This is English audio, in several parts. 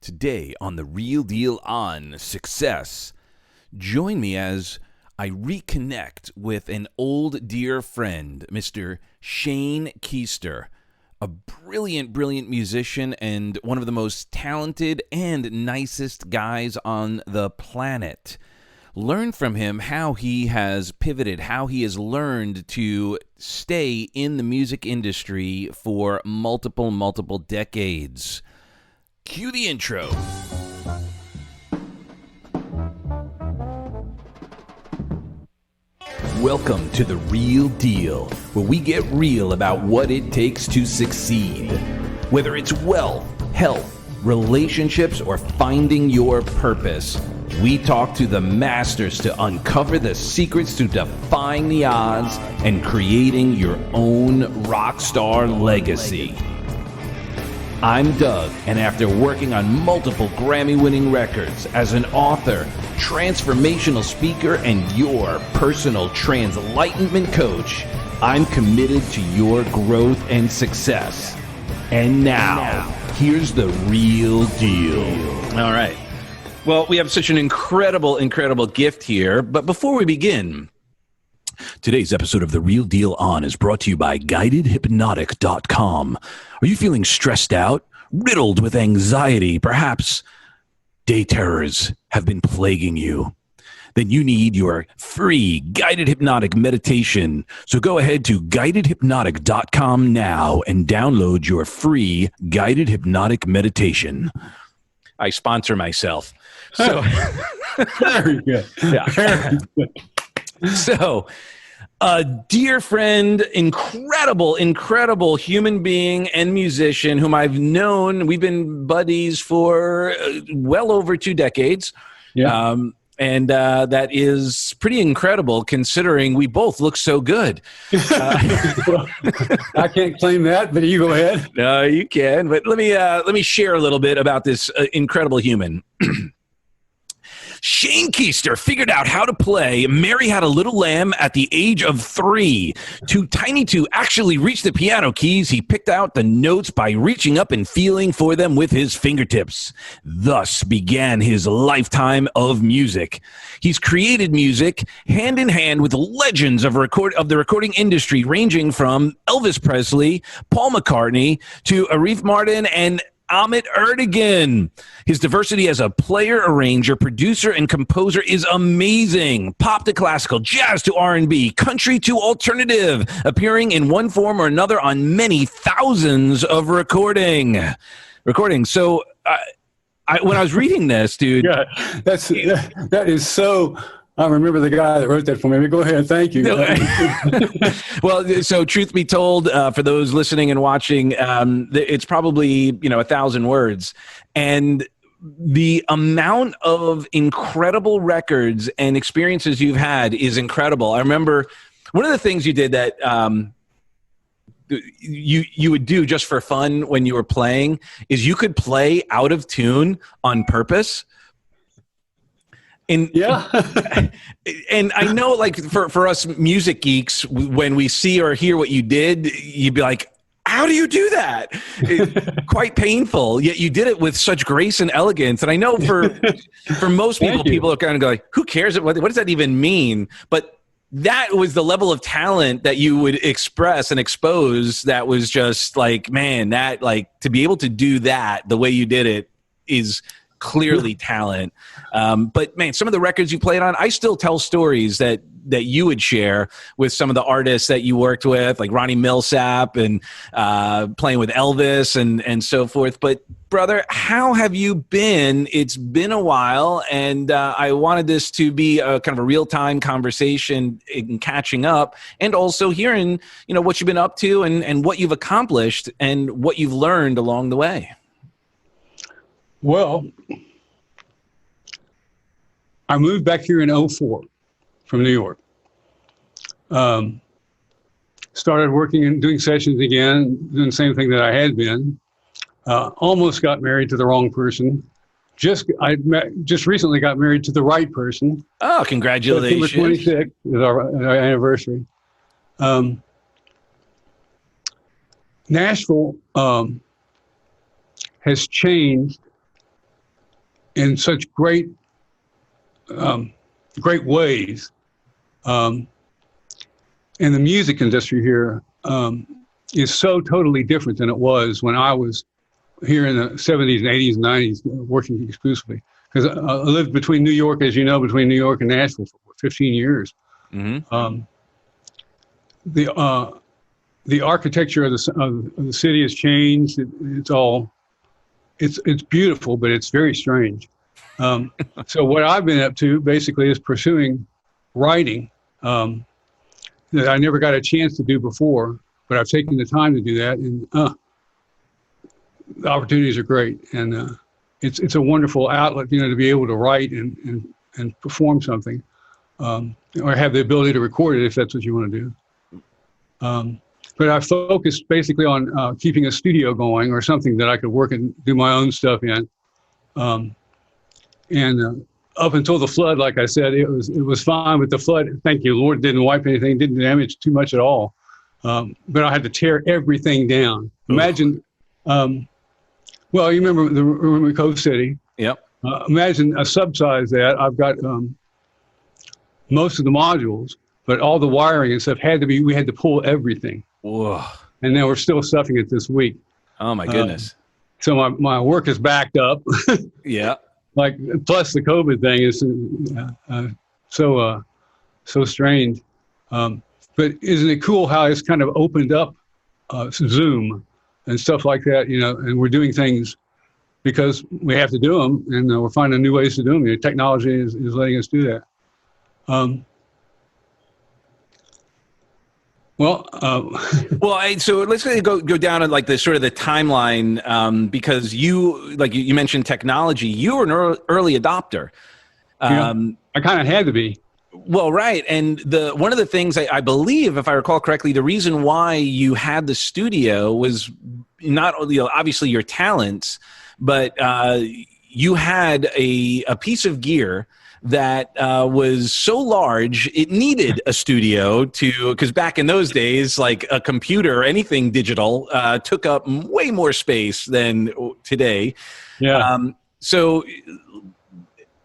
Today on The Real Deal on Success, join me as I reconnect with an old dear friend, Mr. Shane Keister, a brilliant, brilliant musician and one of the most talented and nicest guys on the planet. Learn from him how he has pivoted, how he has learned to stay in the music industry for multiple decades. Cue the intro. Welcome to The Real Deal, where we get real about what it takes to succeed. Whether it's wealth, health, relationships, or finding your purpose, we talk to the masters to uncover the secrets to defying the odds and creating your own rock star legacy. I'm Doug, and after working on multiple Grammy-winning records as an author, transformational speaker, and your personal translightenment coach, I'm committed to your growth and success. And now, here's the real deal. All right. Well, we have such an incredible gift here, but before we begin, today's episode of The Real Deal On is brought to you by GuidedHypnotic.com. Are you feeling stressed out, riddled with anxiety? Perhaps day terrors have been plaguing you. Then you need your free guided hypnotic meditation. So go ahead to GuidedHypnotic.com now and download your free guided hypnotic meditation. I sponsor myself. So very good. Yeah. Very good. So, a dear friend, incredible human being and musician whom I've known. We've been buddies for well over 2 decades. Yeah. And that is pretty incredible considering we both look so good. I can't claim that, but you go ahead. No, you can. But let me share a little bit about this incredible human. Shane Keister figured out how to play Mary Had a Little Lamb at the age of 3. Too tiny to actually reach the piano keys, he picked out the notes by reaching up and feeling for them with his fingertips. Thus began his lifetime of music. He's created music hand in hand with legends of the recording industry, ranging from Elvis Presley, Paul McCartney, to Arif, Mardin, and Ahmet, Ertegun. His diversity as a player, arranger, producer, and composer is amazing. Pop to classical, jazz to R&B, country to alternative, appearing in one form or another on many thousands of recordings. So when I was reading this, dude. Yeah, that is so. I remember the guy that wrote that for me. Go ahead. Thank you. Well, so truth be told, for those listening and watching, it's probably, 1,000 words. And the amount of incredible records and experiences you've had is incredible. I remember one of the things you did that you would do just for fun when you were playing is you could play out of tune on purpose. Yeah. And I know, like, for us music geeks, when we see or hear what you did, you'd be like, how do you do that? Quite painful, yet you did it with such grace and elegance. And I know for most people are kind of go like, who cares? What does that even mean? But that was the level of talent that you would express and expose. That was just like, man, that, like, to be able to do that the way you did it is clearly talent. But man, some of the records you played on, I still tell stories that you would share with some of the artists that you worked with, like Ronnie Millsap and playing with Elvis and so forth. But brother, how have you been? It's been a while, and I wanted this to be a kind of a real-time conversation in catching up, and also hearing, what you've been up to and what you've accomplished and what you've learned along the way. Well, I moved back here in 2004 from New York. Started working and doing sessions again, doing the same thing that I had been. Almost got married to the wrong person. Just recently got married to the right person. Oh, congratulations. September 26th is our anniversary. Nashville has changed in such great ways. And the music industry here is so totally different than it was when I was here in the 70s and 80s and 90s working exclusively. Because I lived between New York, as you know, between New York and Nashville for 15 years. Mm-hmm. The architecture of the city has changed. It's beautiful, but it's very strange. So what I've been up to basically is pursuing writing that I never got a chance to do before, but I've taken the time to do that, and the opportunities are great. And it's a wonderful outlet, to be able to write and perform something, or have the ability to record it if that's what you want to do. But I focused basically on keeping a studio going, or something that I could work and do my own stuff in. And up until the flood, like I said, it was fine with the flood. Thank you, Lord, didn't wipe anything, didn't damage too much at all. But I had to tear everything down. Imagine, well, you remember the room in Cove City? Yep. Imagine a subsize that. I've got most of the modules, but all the wiring and stuff we had to pull everything. Whoa. And then we're still stuffing it this week. Oh my goodness. So my work is backed up. Yeah. Like, plus the COVID thing is so strange. But isn't it cool how it's kind of opened up Zoom and stuff like that, and we're doing things because we have to do them, and we're finding new ways to do them. Technology is letting us do that. So let's go down on like the sort of the timeline, because you mentioned technology. You were an early adopter. I kind of had to be. Well, right. And one of the things I believe, if I recall correctly, the reason why you had the studio was not only obviously your talents, but you had a piece of gear that was so large it needed a studio because back in those days, like a computer or anything digital took up way more space than today. Yeah. So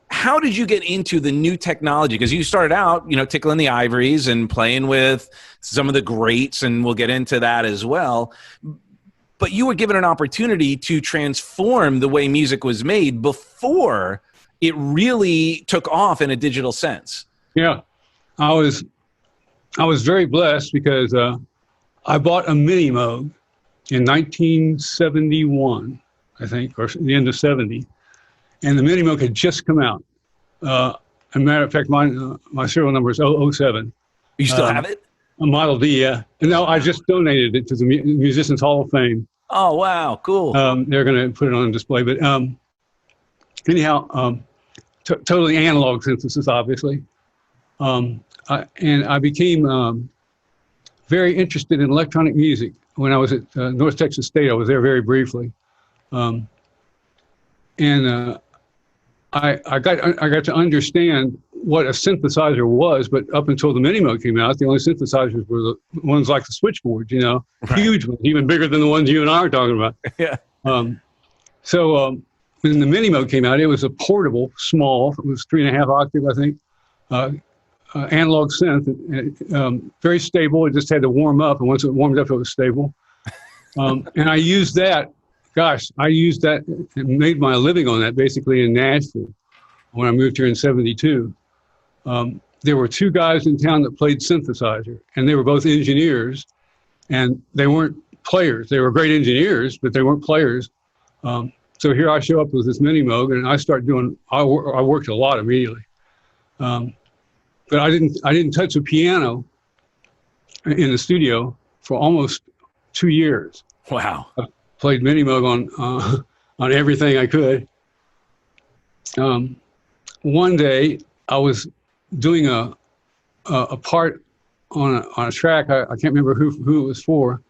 how did you get into the new technology? Because you started out, tickling the ivories and playing with some of the greats, and we'll get into that as well. But you were given an opportunity to transform the way music was made before it really took off in a digital sense. Yeah, I was very blessed because I bought a Mini Moog in 1971, I think, or the end of 70, and the Mini Moog had just come out. As a matter of fact, my serial number is 007. You still have it? A Model D, yeah. And no, I just donated it to the Musicians Hall of Fame. Oh, wow, cool. They're going to put it on display, but anyhow, totally analog synthesis, obviously. And I became very interested in electronic music when I was at North Texas State. I was there very briefly. I got to understand what a synthesizer was, but up until the Mini Moog came out, the only synthesizers were the ones like the switchboard, right. Huge ones, even bigger than the ones you and I are talking about. Yeah. So when the Mini Moog came out, it was a portable, small, it was 3.5 octave, I think, analog synth, very stable. It just had to warm up, and once it warmed up, it was stable. And I used that. I used that and made my living on that basically in Nashville when I moved here in 72. There were two guys in town that played synthesizer, and they were both engineers, and they weren't players. They were great engineers, but they weren't players. So here I show up with this Mini Moog, and I start I worked a lot immediately. But I didn't touch a piano in the studio for almost 2 years. Wow. Played Mini Moog on everything I could. One day I was doing a part on a track. I can't remember who it was for.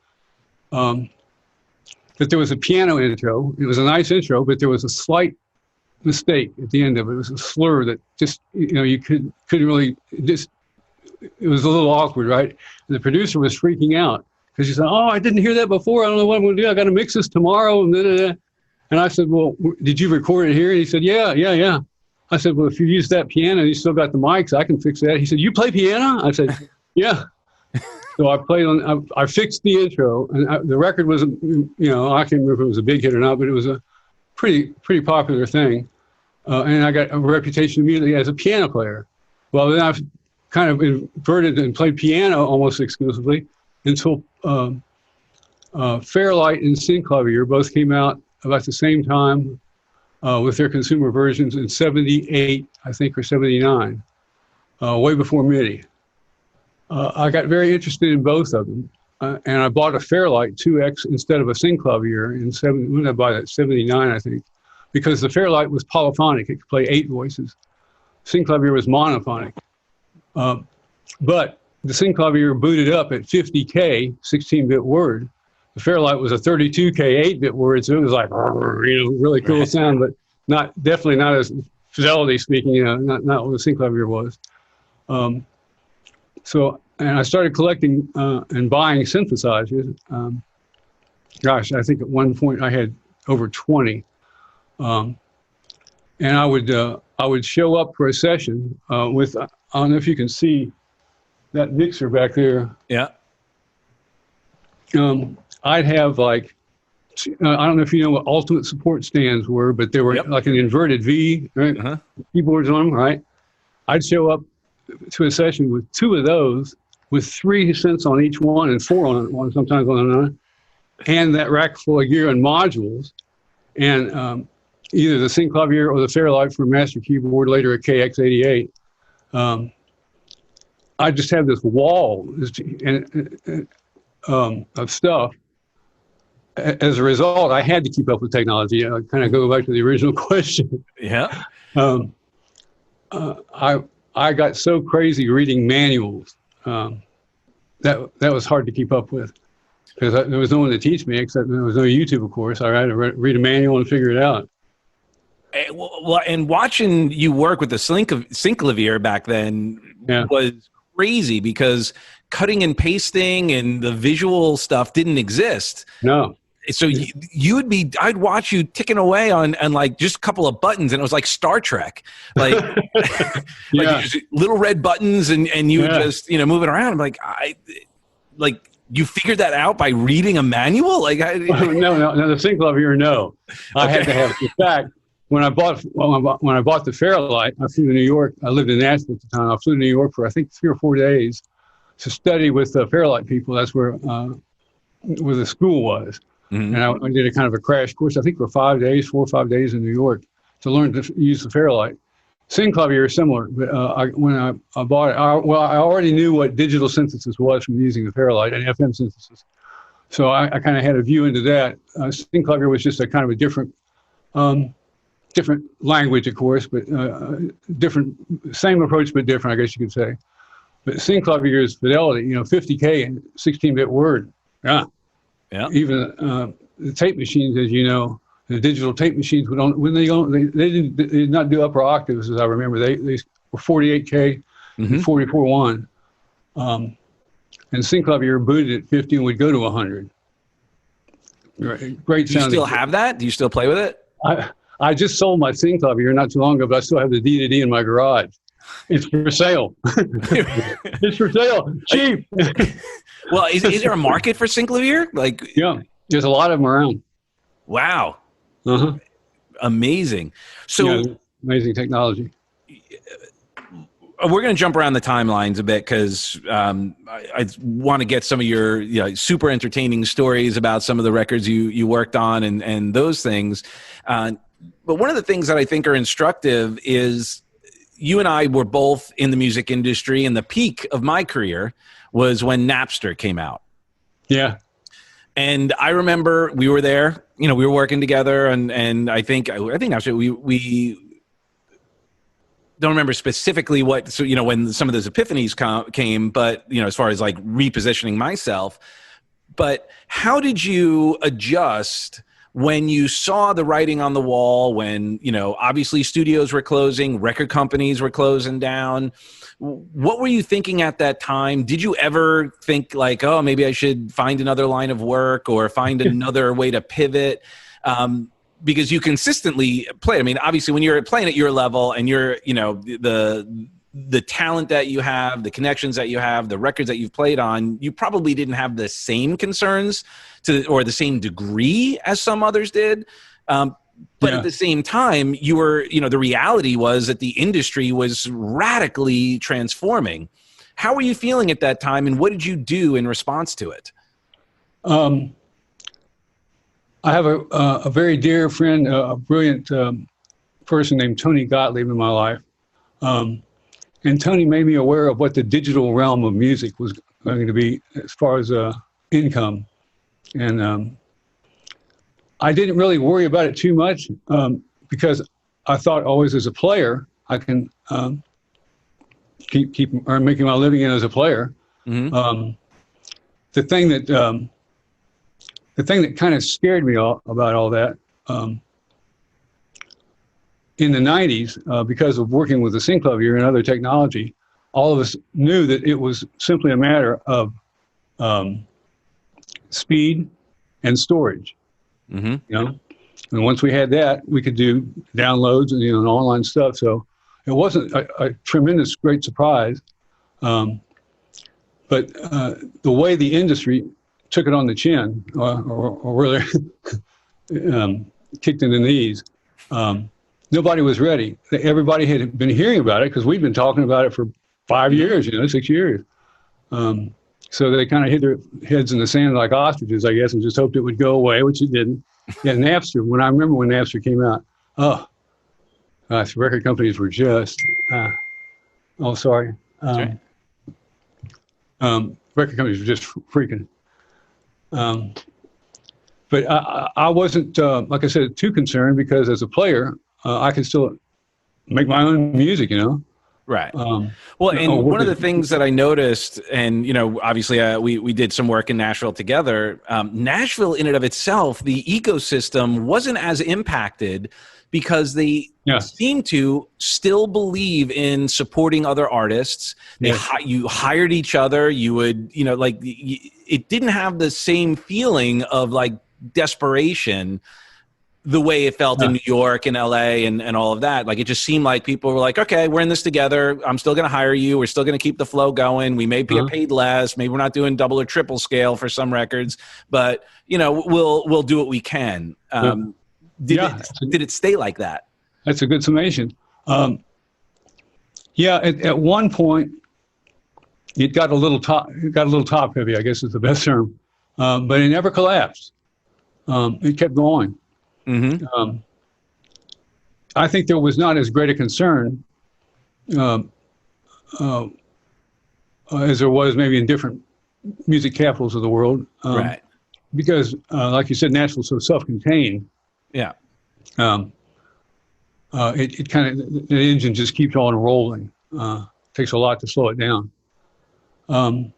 But there was a piano intro. It was a nice intro, but there was a slight mistake at the end of it. It was a slur that just you couldn't really just. It was a little awkward, right? And the producer was freaking out. Because she said, "Oh, I didn't hear that before. I don't know what I'm going to do. I got to mix this tomorrow." And And I said, well, did you record it here? And he said, yeah. I said, well, if you use that piano, you still got the mics, I can fix that. He said, you play piano? I said, yeah. So I played on, I fixed the intro, and the record was, you know, I can't remember if it was a big hit or not, but it was a pretty popular thing. And I got a reputation immediately as a piano player. Well, then I've kind of inverted and played piano almost exclusively until Fairlight and Synclavier both came out about the same time with their consumer versions in 78, I think, or 79, way before MIDI. I got very interested in both of them, and I bought a Fairlight 2X instead of a Synclavier when did I buy that? 79, I think, because the Fairlight was polyphonic. It could play 8 voices. Synclavier was monophonic. But the Synclavier booted up at 50K, 16-bit word. The Fairlight was a 32K, 8-bit word, so it was like, you know, really cool sound, but definitely not as fidelity speaking, you know, not what the Synclavier was. And I started collecting and buying synthesizers. Gosh, I think at one point I had over 20. And I would show up for a session with, I don't know if you can see that mixer back there. Yeah. I'd have like, I don't know if you know what ultimate support stands were, but they were like an inverted V, right? Uh-huh. Keyboards on them, right? I'd show up to a session with 2 of those, with 3 synths on each one and 4 on one, sometimes on another, and that rack full of gear and modules, and either the Synclavier or the Fairlight for Master Keyboard, later a KX88. I just have this wall of stuff. As a result, I had to keep up with technology. I kind of go back to the original question. Yeah. I got so crazy reading manuals that was hard to keep up with, because there was no one to teach me, except there was no YouTube, of course. I had to read a manual and figure it out. Well, and watching you work with the Synclavier back then was crazy, because cutting and pasting and the visual stuff didn't exist. No. So I'd watch you ticking away on like just a couple of buttons, and it was like Star Trek, like, like little red buttons, and you would just, you know, moving around. I'm like, you figured that out by reading a manual? Like, no, the Synclavier, no. I had to have. In fact, when I bought the Fairlight, I flew to New York. I lived in Nashville at the time. I flew to New York for I think 3 or 4 days to study with the Fairlight people. That's where the school was. Mm-hmm. And I did a kind of a crash course, I think, for 4 or 5 days in New York to learn to use the Fairlight. Synclavier is similar, but when I bought it, I already knew what digital synthesis was from using the Fairlight and FM synthesis. So I kind of had a view into that. Synclavier was just a kind of a different language, of course, but same approach, but different, I guess you could say. But Synclavier is fidelity, you know, 50K and 16-bit word. Yeah. Even the tape machines, as you know, the digital tape machines they did not do upper octaves, as I remember. They were 48K and 44.1. And Synclavier booted at 50 and would go to 100. Great sound. Do you still have that? Do you still play with it? I just sold my Synclavier not too long ago, but I still have the D in my garage. It's for sale. It's for sale. Cheap. Well, is there a market for Synclavier? Like, yeah, there's a lot of them around. Wow. Uh-huh. Amazing. So amazing technology. We're going to jump around the timelines a bit, because I want to get some of your super entertaining stories about some of the records you worked on and those things. But one of the things that I think are instructive is you and I were both in the music industry, and the peak of my career was when Napster came out. Yeah. And I remember we were there, we were working together, and I think actually we don't remember specifically what, so, when some of those epiphanies came, but, as far as like repositioning myself, but how did you adjust when you saw the writing on the wall, when, obviously studios were closing, record companies were closing down? What were you thinking at that time? Did you ever think like, oh, maybe I should find another line of work or find another way to pivot? because you consistently play. I mean, obviously when you're playing at your level and you're, the talent that you have, the connections that you have, the records that you've played on, you probably didn't have the same concerns or the same degree as some others did. But at the same time, you were, the reality was that the industry was radically transforming. How were you feeling at that time, and what did you do in response to it? I have a very dear friend, a brilliant person named Tony Gottlieb in my life. And Tony made me aware of what the digital realm of music was going to be as far as income. And I didn't really worry about it too much because I thought always as a player, I can keep making my living as a player. Mm-hmm. The thing that kind of scared me about all that in the 90s, because of working with the synclavier and other technology, all of us knew that it was simply a matter of speed and storage. Mm-hmm. And once we had that, we could do downloads and and online stuff. So it wasn't a tremendous great surprise, but the way the industry took it on the chin, or really kicked in the knees. Nobody was ready. Everybody had been hearing about it because we've been talking about it for 5 years, 6 years. So they kind of hid their heads in the sand like ostriches, I guess, and just hoped it would go away, which it didn't. Yeah, Napster, I remember when Napster came out, gosh, record companies were just, sorry. Record Companies were just freaking. But I wasn't, like I said, too concerned because as a player, I could still make my own music, Right. Well, and one of the things that I noticed, and, obviously we did some work in Nashville together. Nashville in and of itself, the ecosystem wasn't as impacted because they seem to still believe in supporting other artists. You hired each other. You would, it didn't have the same feeling of like desperation the way it felt in New York and LA and all of that. Like, it just seemed like people were like, okay, we're in this together. I'm still going to hire you. We're still going to keep the flow going. We may be paid less. Maybe we're not doing double or triple scale for some records, but we'll do what we can. Did it stay like that? That's a good summation. At one point it got a little top heavy, I guess is the best term. But it never collapsed. It kept going. Mm-hmm. I think there was not as great a concern as there was maybe in different music capitals of the world. Right. Because, like you said, Nashville's so self-contained. Yeah. It kind of, the engine just keeps on rolling. Takes a lot to slow it down. But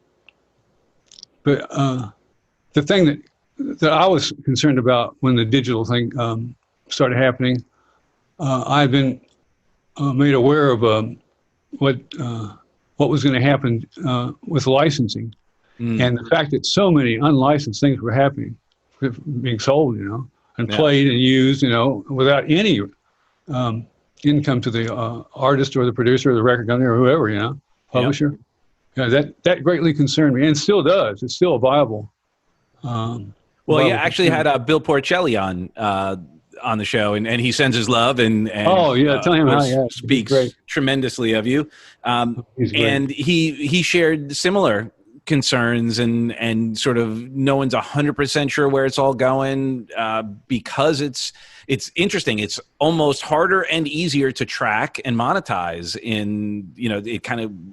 the thing that I was concerned about when the digital thing started happening, I've been made aware of what was going to happen with licensing, and the fact that so many unlicensed things were happening, being sold, and played and used, without any income to the artist or the producer or the record company or whoever, publisher. Yep. That greatly concerned me, and still does. It's still viable. Well, you actually had Bill Porcelli on the show, and he sends his love and tell him how speaks tremendously of you. And he shared similar concerns and sort of no one's 100% sure where it's all going because it's interesting. It's almost harder and easier to track and monetize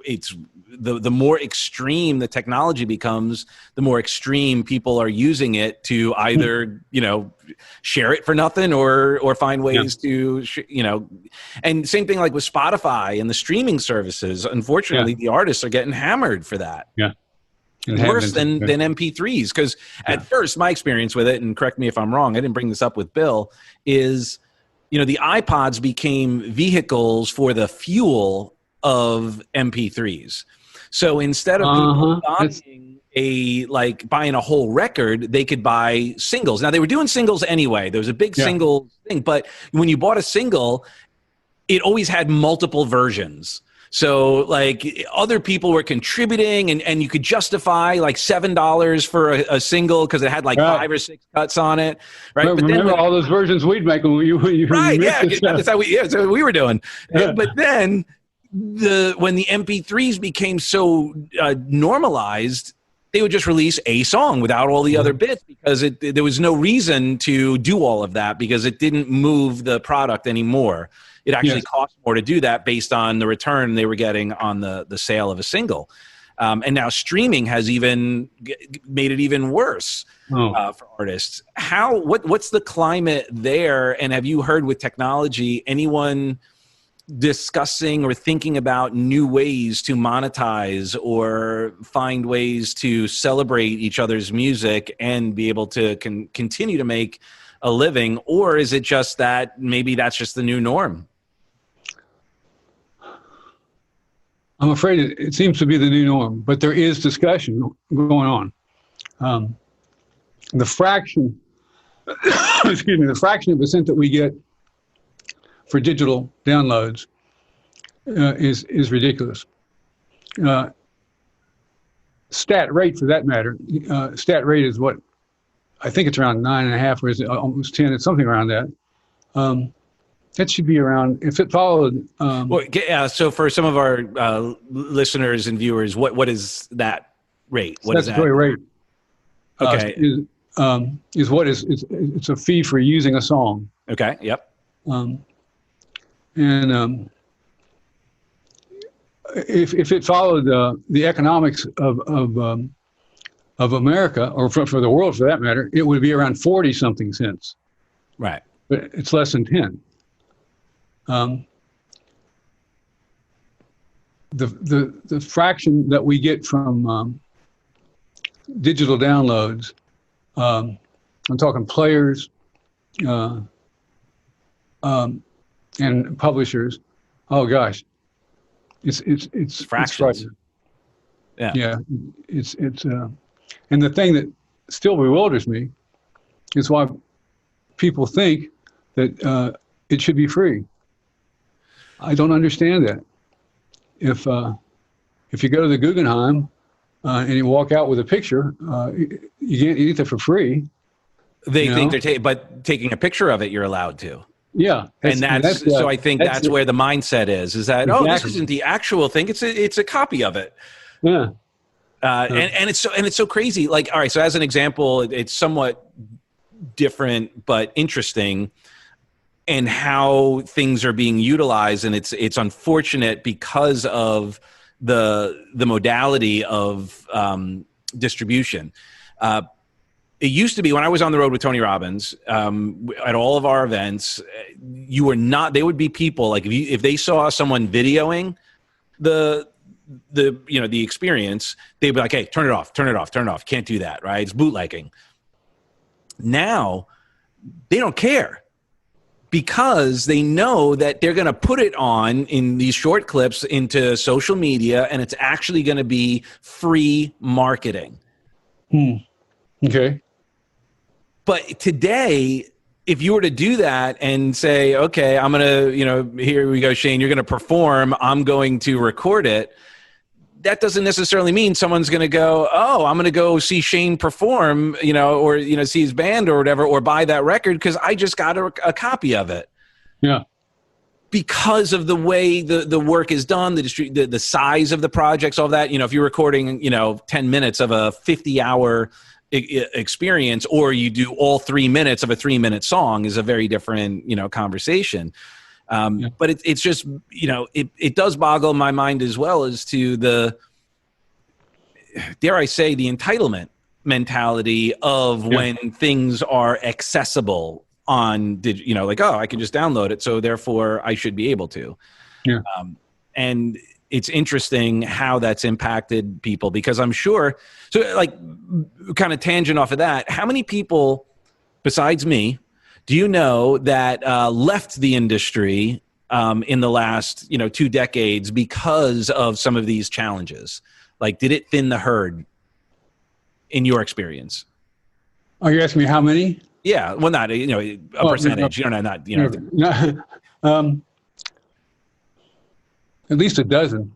it's the more extreme the technology becomes, the more extreme people are using it to either, share it for nothing or find ways to, and same thing like with Spotify and the streaming services. Unfortunately, the artists are getting hammered for that. Yeah. Worse than MP3s. Because at first, my experience with it, and correct me if I'm wrong, I didn't bring this up with Bill, is, the iPods became vehicles for the fuel of MP3s. So instead of people adopting like buying a whole record, they could buy singles. Now they were doing singles anyway. There was a big single thing, but when you bought a single, it always had multiple versions. So like other people were contributing and you could justify like $7 for a single because it had like 5 or 6 cuts on it. Right. But remember all those versions we'd make when you right. Yeah. That's what we were doing. Yeah. But then when the MP3s became so normalized, they would just release a song without all the other bits because there was no reason to do all of that because it didn't move the product anymore. It actually cost more to do that based on the return they were getting on the sale of a single. And now streaming has even made it even worse for artists. What's the climate there? And have you heard with technology anyone discussing or thinking about new ways to monetize or find ways to celebrate each other's music and be able to continue to make a living? Or is it just that maybe that's just the new norm? I'm afraid it seems to be the new norm, but there is discussion going on. The fraction, the fraction of a cent that we get for digital downloads is ridiculous. Stat rate, for that matter, stat rate is what I think it's around 9.5, or is it almost 10? It's something around that. That should be around, if it followed. So for some of our listeners and viewers, what is that rate? What statutory rate? Okay. It's a fee for using a song. Okay. Yep. If it followed the economics of America, or for the world for that matter, it would be around 40 something cents. Right. But it's less than 10. The fraction that we get from digital downloads, I'm talking players and publishers. Oh gosh, it's fractions. Yeah, it's and the thing that still bewilders me is why people think that it should be free. I don't understand that. If you go to the Guggenheim and you walk out with a picture, you can't eat it for free. They think but taking a picture of it, you're allowed to. Yeah, so I think that's where the mindset is that exactly. This isn't the actual thing; it's a copy of it. Yeah, and it's so crazy. Like, all right, so as an example, it's somewhat different but interesting. And how things are being utilized, and it's unfortunate because of the modality of distribution. It used to be when I was on the road with Tony Robbins at all of our events, they would be people like if they saw someone videoing the experience, they'd be like, hey, turn it off, can't do that, right? It's bootlegging. Now they don't care, because they know that they're going to put it on in these short clips into social media, and it's actually going to be free marketing. Okay. But today, if you were to do that and say, okay, I'm going to, here we go, Shane, you're going to perform, I'm going to record it. That doesn't necessarily mean someone's going to go, oh, I'm going to go see Shane perform, or, see his band or whatever, or buy that record because I just got a copy of it. Yeah. Because of the way the work is done, the size of the projects, all that, if you're recording, 10 minutes of a 50-hour experience, or you do all 3 minutes of a 3-minute song, is a very different, conversation. But it's just, it does boggle my mind as well as to the, dare I say, the entitlement mentality of when things are accessible on, like, oh, I can just download it, so therefore I should be able to. Yeah. And it's interesting how that's impacted people, because I'm sure, so like kind of tangent off of that, how many people besides me do you know that left the industry in the last 2 decades because of some of these challenges? Like, did it thin the herd? in your experience? Are you asking me how many? Yeah, well, not a percentage. At least a dozen,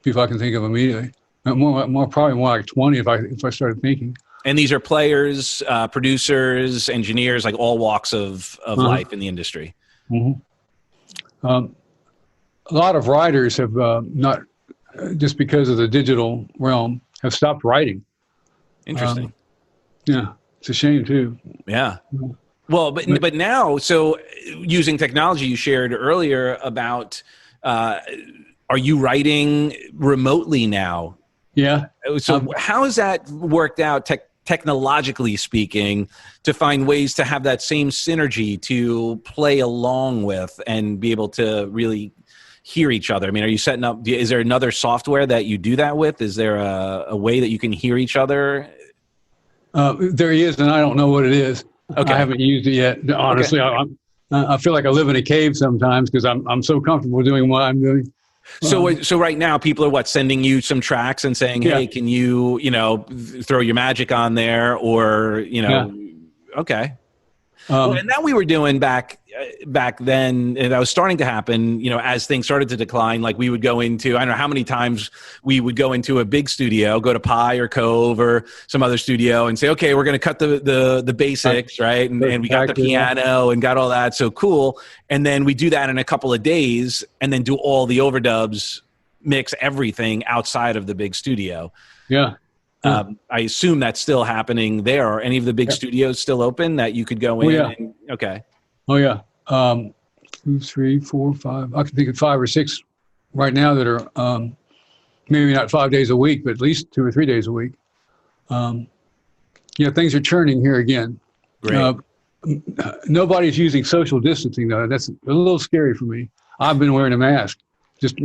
if I can think of immediately. Probably more like 20 if I started thinking. And these are players, producers, engineers, like all walks of life in the industry. Mm-hmm. A lot of writers have not, just because of the digital realm, have stopped writing. Interesting. Yeah, it's a shame too. Yeah. Well, but now, so using technology, you shared earlier about, are you writing remotely now? Yeah. So how has that worked out technologically speaking to find ways to have that same synergy to play along with and be able to really hear each other? I mean, are you setting up, is there another software that you do that with? Is there a way that you can hear each other? There is, and I don't know what it is. Okay. I haven't used it yet. Honestly, okay. I feel like I live in a cave sometimes because I'm so comfortable doing what I'm doing. So right now, people are sending you some tracks and saying, "Hey, can you throw your magic on there?" Or okay. And that we were doing back then, and that was starting to happen, as things started to decline. Like we would go into, I don't know how many times we would go into a big studio, go to Pi or Cove or some other studio and say, okay, we're going to cut the basics, right? And we got the piano and got all that. So cool. And then we do that in a couple of days and then do all the overdubs, mix everything outside of the big studio. Yeah. I assume that's still happening there. Are any of the big studios still open that you could go in? Yeah. Okay. Oh, yeah. 2, 3, 4, 5. I can think of 5 or 6 right now that are maybe not 5 days a week, but at least 2 or 3 days a week. Things are churning here again. Great. Nobody's using social distancing, though. That's a little scary for me. I've been wearing a mask, just,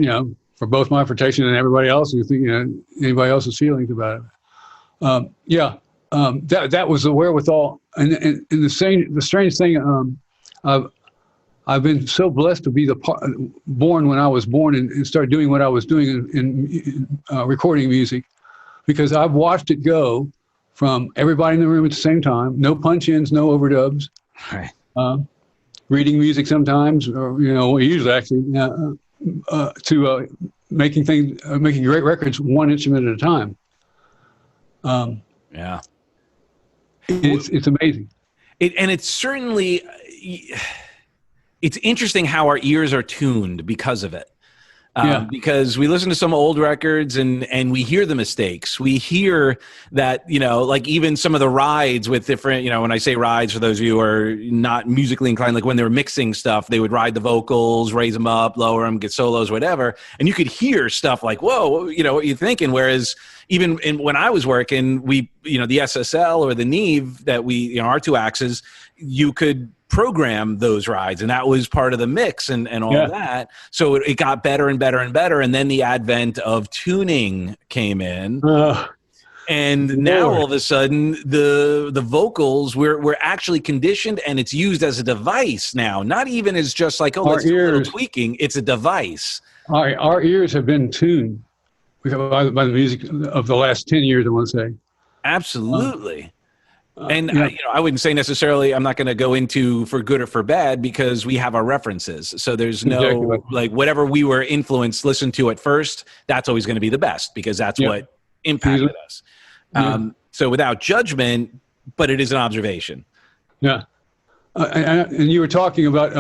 for both my protection and everybody else who anybody else's feelings about it. That was the wherewithal, and the strange thing, I've been so blessed to be born when I was born and start doing what I was doing in recording music, because I've watched it go from everybody in the room at the same time, no punch-ins, no overdubs, right. Reading music sometimes, or usually actually, to making great records one instrument at a time. It's amazing. It's certainly, it's interesting how our ears are tuned because of it. Because we listen to some old records and we hear the mistakes. We hear that, like even some of the rides with different, when I say rides, for those of you who are not musically inclined, like when they were mixing stuff, they would ride the vocals, raise them up, lower them, get solos, whatever. And you could hear stuff like, whoa, what are you thinking? Whereas even when I was working, the SSL or the Neve that our 2 axes, you could program those rides, and that was part of the mix and all of that. So it got better and better and better. And then the advent of tuning came in. And now all of a sudden the vocals, we're actually conditioned, and it's used as a device now, not even as just like, let's do a little tweaking. It's a device. Our ears have been tuned by the music of the last 10 years, I want to say. Absolutely. I wouldn't say necessarily, I'm not going to go into for good or for bad, because we have our references. So there's no, whatever we were influenced, listened to at first, that's always going to be the best, because that's what impacted us. So without judgment, but it is an observation. Yeah. And you were talking about,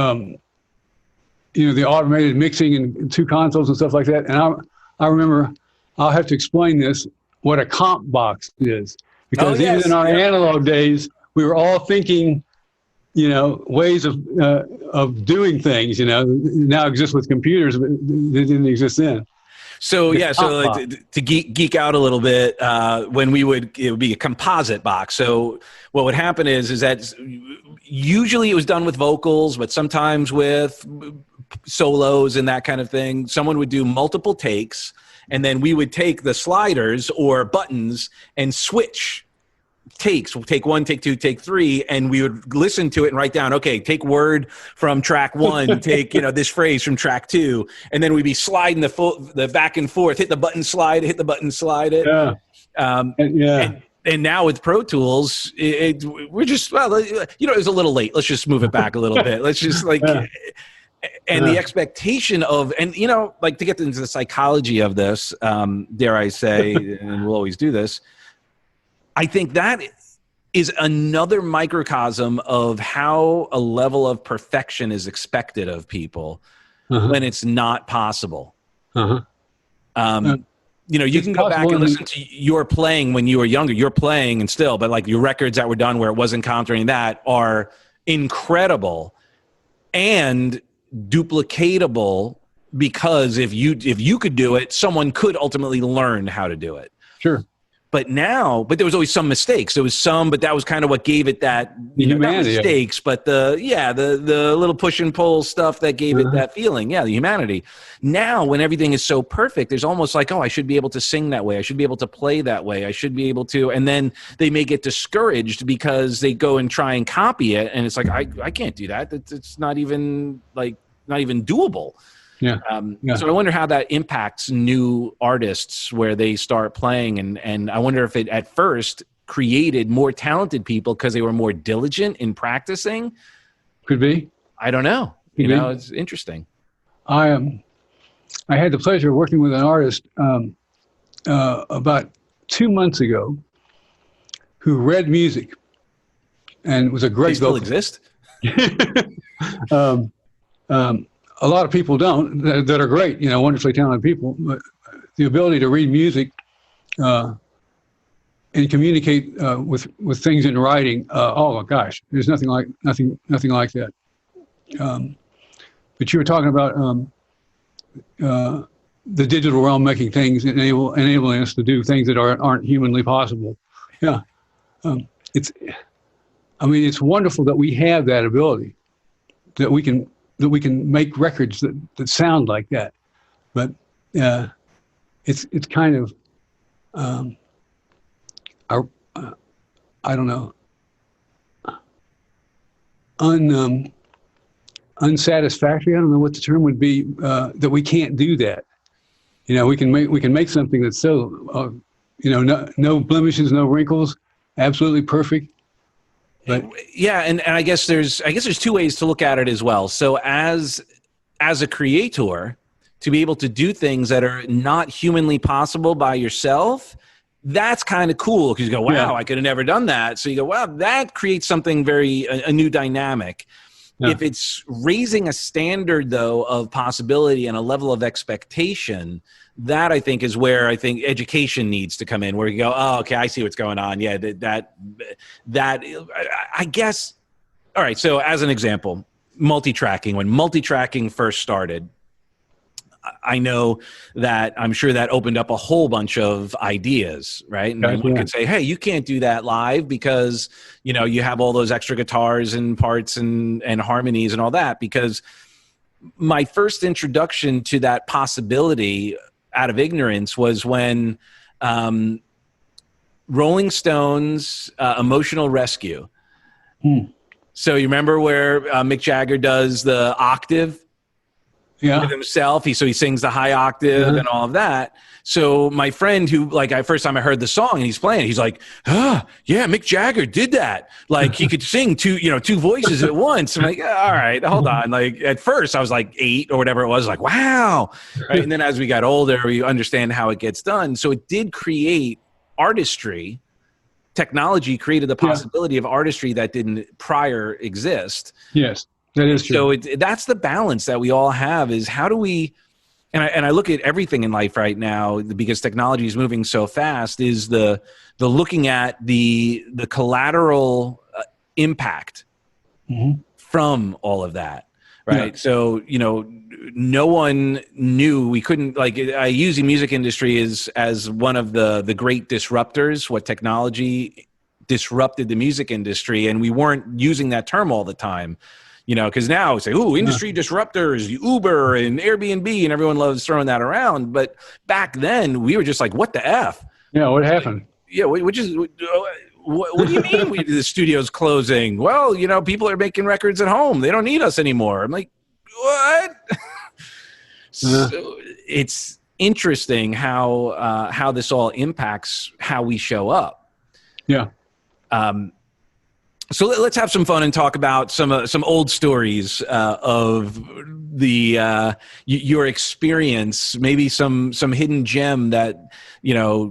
the automated mixing and 2 consoles and stuff like that. And I remember, I'll have to explain this, what a comp box is. Because even in our analog days, we were all thinking, ways of doing things, now exist with computers, but they didn't exist then. So to geek out a little bit, when it would be a composite box. So what would happen is that usually it was done with vocals, but sometimes with solos and that kind of thing. Someone would do multiple takes, and then we would take the sliders or buttons and switch takes. We'll take 1, take 2, take 3, and we would listen to it and write down, okay, take word from track 1, take, this phrase from track 2, and then we'd be sliding the back and forth, hit the button, slide it. And now with Pro Tools, we're just, well, you know, it was a little late. Let's just move it back a little bit. Let's just like, and the expectation of, and you know, like to get into the psychology of this, dare I say, and we'll always do this. I think that is another microcosm of how a level of perfection is expected of people when it's not possible. You know, you can go back and listen to your playing when you were younger. You're playing and still, but like your records that were done where it wasn't encountering that are incredible and duplicatable, because if you could do it, someone could ultimately learn how to do it. Sure. But there was always some mistakes. There was some, but that was kind of what gave it that, you know, not mistakes, but the little push and pull stuff that gave it that feeling. Yeah, the humanity. Now, when everything is so perfect, there's almost like, oh, I should be able to sing that way. I should be able to play that way. I should be able to. And then they may get discouraged because they go and try and copy it. And it's like, I can't do that. It's not even doable. Yeah. So I wonder how that impacts new artists where they start playing. And I wonder if it at first created more talented people because they were more diligent in practicing. Could be. I don't know. Could be. It's interesting. I had the pleasure of working with an artist about 2 months ago who read music and was a great They still vocalist. exist? A lot of people don't that are great, you know, wonderfully talented people, but the ability to read music and communicate with things in writing. Oh my gosh, there's nothing like that. But you were talking about the digital realm making things enabling us to do things that aren't humanly possible. Yeah, it's wonderful that we have that ability, that we can make records that sound like that, but it's kind of I don't know, unsatisfactory. I don't know what the term would be, that we can't do that. You know, we can make something that's so no blemishes, no wrinkles, absolutely perfect. But yeah, and I guess there's two ways to look at it as well. So as a creator, to be able to do things that are not humanly possible by yourself, that's kind of cool because you go, wow, I could have never done that. So you go, wow, that creates something a new dynamic. Yeah. If it's raising a standard though of possibility and a level of expectation, that I think is where I think education needs to come in, where you go, oh, okay, I see what's going on. Yeah, that I guess. All right. So as an example, multi-tracking. When multi-tracking first started, I know that I'm sure that opened up a whole bunch of ideas, right? And one could say, hey, you can't do that live because, you know, you have all those extra guitars and parts and harmonies and all that. Because my first introduction to that possibility out of ignorance was when Rolling Stones' Emotional Rescue. So you remember where Mick Jagger does the octave with himself? He sings the high octave and all of that. So my friend who, first time I heard the song and he's playing, he's like, yeah, Mick Jagger did that. Like he could sing two voices at once. I'm like, all right, hold on. Like at first I was like 8 or whatever it was, like, wow. Right? And then as we got older, we understand how it gets done. So it did create artistry. Technology created the possibility of artistry that didn't prior exist. Yes, that is true. So that's the balance that we all have, is how do we, and I look at everything in life right now, because technology is moving so fast, is the looking at the collateral impact from all of that. Right. Yeah. So, you know, no one knew, we couldn't, I use the music industry as one of the great disruptors, what technology disrupted the music industry. And we weren't using that term all the time, you know, because now we say, ooh, industry disruptors, Uber and Airbnb, and everyone loves throwing that around. But back then we were just like, what the F? Yeah. What happened? Yeah. What do you mean the studio's closing? Well, you know, people are making records at home. They don't need us anymore. I'm like, what? So it's interesting how this all impacts how we show up. Yeah. So let's have some fun and talk about some old stories of your experience. Maybe some hidden gem that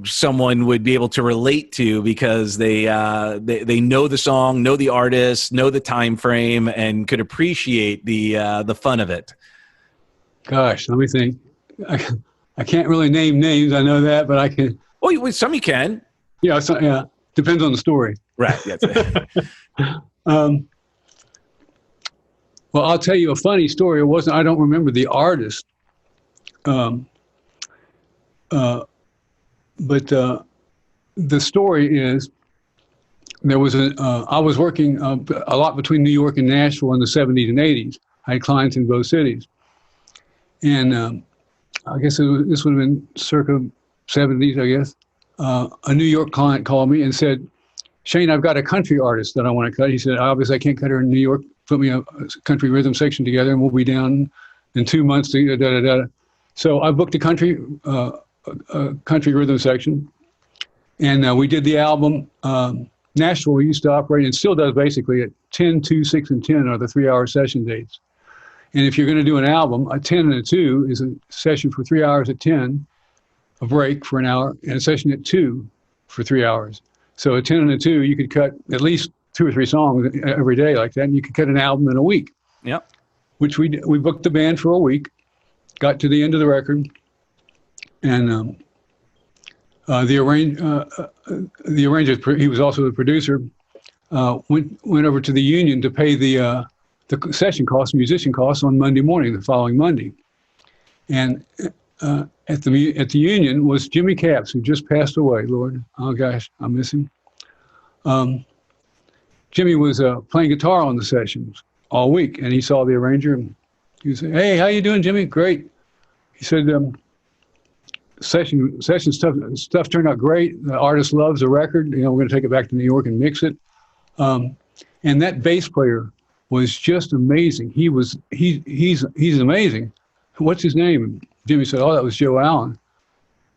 someone would be able to relate to because they know the song, know the artist, know the time frame, and could appreciate the fun of it. Gosh, let me think. I can't really name names. I know that, but I can. Oh, some you can. Yeah. Yeah. Depends on the story. Right. Yes. Well, I'll tell you a funny story. I don't remember the artist. But the story is I was working a lot between New York and Nashville in the 70s and 80s. I had clients in both cities. And I guess this would have been circa 70s, I guess. A New York client called me and said, Shane, I've got a country artist that I want to cut. He said, obviously I can't cut her in New York. Put me a country rhythm section together and we'll be down in 2 months. So I booked a country rhythm section. And we did the album. Nashville, we used to operate, and still does basically, at 10, 2, 6, and 10 are the 3-hour session dates. And if you're going to do an album, a 10 and a 2 is a session for 3 hours at 10, a break for an hour, and a session at 2 for 3 hours. So a 10 and a 2, you could cut at least 2 or 3 songs every day like that, and you could cut an album in a week. Yep. Which we booked the band for a week, got to the end of the record, and the arranger, he was also the producer, went over to the union to pay the session costs, musician costs, on Monday morning, the following Monday. And at the union was Jimmy Capps, who just passed away. Lord, oh gosh, I miss him. Jimmy was playing guitar on the sessions all week, and he saw the arranger, and he said, "Hey, how you doing, Jimmy?" "Great." He said, session stuff turned out great. The artist loves the record. We're going to take it back to New York and mix it. And that bass player was just amazing. He's amazing. What's his name? And Jimmy said, "Oh, that was Joe Allen."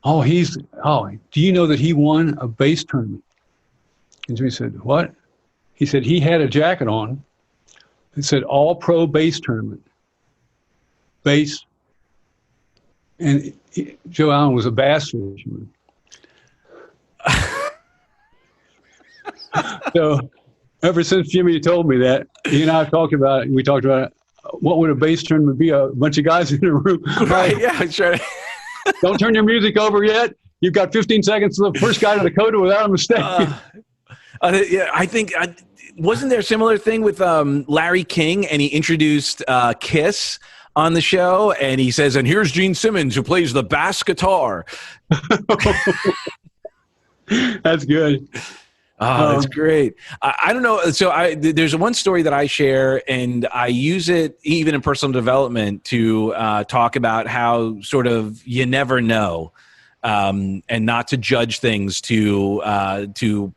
Do you know that he won a bass tournament?" And Jimmy said, "What?" He said he had a jacket on. It said All Pro Bass Tournament. Bass. And Joe Allen was a bass fisherman. So ever since Jimmy told me that, he and I talked about it. We talked about it. What would a bass tournament be? A bunch of guys in a room. Right, yeah, that's right. Don't turn your music over yet. You've got 15 seconds to the first guy to the coda without a mistake. Yeah, I think, wasn't there a similar thing with Larry King, and he introduced Kiss on the show, and he says, "And here's Gene Simmons, who plays the bass guitar." That's good. Oh, that's great. I don't know. So there's one story that I share, and I use it even in personal development to talk about how sort of you never know, and not to judge things too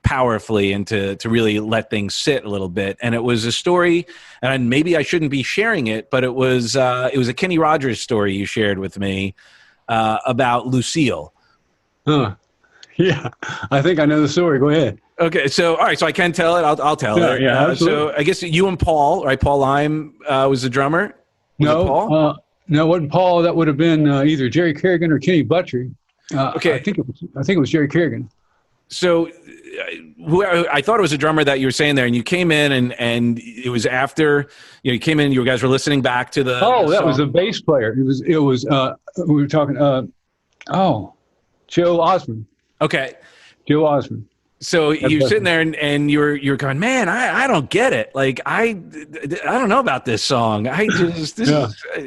powerfully, and to really let things sit a little bit. And it was a story, and maybe I shouldn't be sharing it, but it was a Kenny Rogers story you shared with me about Lucille. Huh. Yeah, I think I know the story. Go ahead. Okay, so all right, so I can tell it. I'll tell it. Yeah, so I guess you and Paul, right? Paul Lime was the drummer. No, Paul? No, it wasn't Paul. That would have been either Jerry Kerrigan or Kenny Buttrey. Okay, I think it was Jerry Kerrigan. So, I thought it was a drummer that you were saying there, and you came in, and it was after you came in. You guys were listening back to the. Oh, that was a bass player. It was. We were talking. Joe Osborne. Okay. Joe Osborne. So you're sitting there and you're going, man, I don't get it. Like, I don't know about this song. Is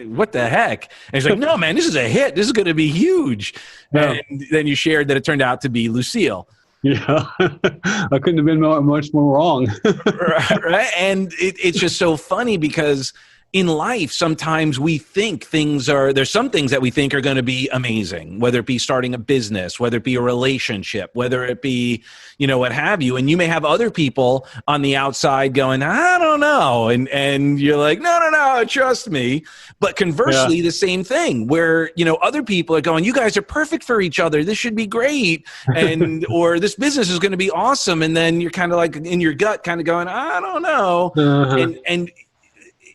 what the heck? And he's like, no, man, this is a hit. This is going to be huge. Yeah. And then you shared that it turned out to be Lucille. Yeah. I couldn't have been much more wrong. Right. And it's just so funny because in life, sometimes we think there's some things that we think are going to be amazing, whether it be starting a business, whether it be a relationship, whether it be, what have you. And you may have other people on the outside going, I don't know. And you're like, no, trust me. But conversely, the same thing where, other people are going, you guys are perfect for each other. This should be great. And, or this business is going to be awesome. And then you're kind of like in your gut kind of going, I don't know. And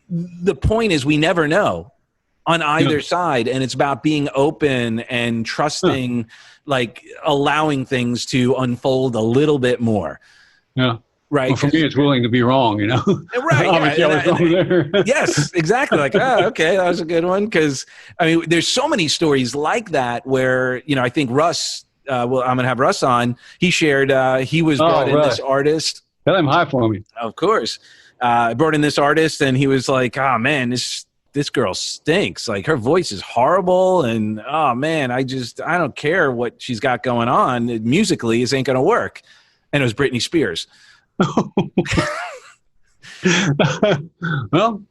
the point is we never know on either side, and it's about being open and trusting, like allowing things to unfold a little bit more. Yeah. Right. Well, for me, it's willing to be wrong, Right. Yes, exactly. Like, okay, that was a good one. Because, I mean, there's so many stories like that where, I think Russ, I'm going to have Russ on. He shared, he was brought in this artist. Tell him hi for me. Of course. I brought in this artist, and he was like, oh, man, this girl stinks. Like, her voice is horrible. And, oh, man, I don't care what she's got going on. Musically, this ain't going to work. And it was Britney Spears. Well,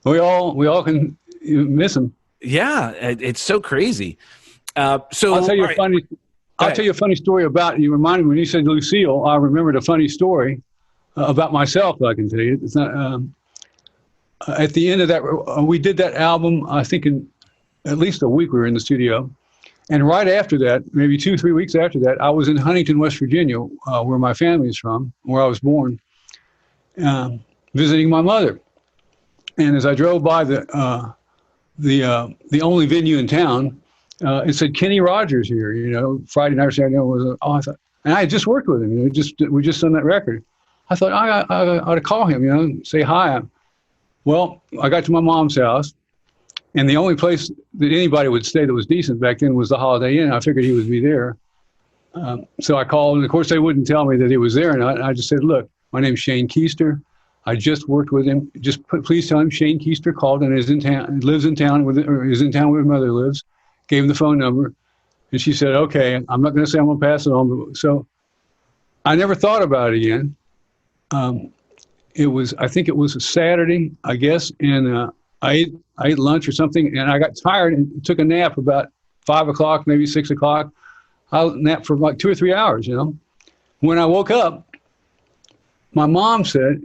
we all can miss him. Yeah, it's so crazy. So I'll tell you a funny story about you. Reminded me when you said Lucille. I remembered a funny story about myself. I can tell you. It's not at the end of that. We did that album. I think in at least a week we were in the studio, and right after that, maybe 2-3 weeks after that, I was in Huntington, West Virginia, where my family is from, where I was born, visiting my mother. And as I drove by the only venue in town, it said Kenny Rogers here. Friday night or Saturday night I thought, and I had just worked with him. We just done that record. I thought I ought to call him, say hi. Well, I got to my mom's house, and the only place that anybody would stay that was decent back then was the Holiday Inn. I figured he would be there. So I called, and of course they wouldn't tell me that he was there. And I just said, look, my name's Shane Keister. I just worked with him. Please tell him Shane Keister called and is in town, lives in town, or is in town where his mother lives. Gave him the phone number. And she said, okay, I'm not going to say I'm going to pass it on. So I never thought about it again. I think it was a Saturday, I guess, and I ate lunch or something, and I got tired and took a nap about 5 o'clock, maybe 6 o'clock. I napped for like 2 or 3 hours, When I woke up, my mom said,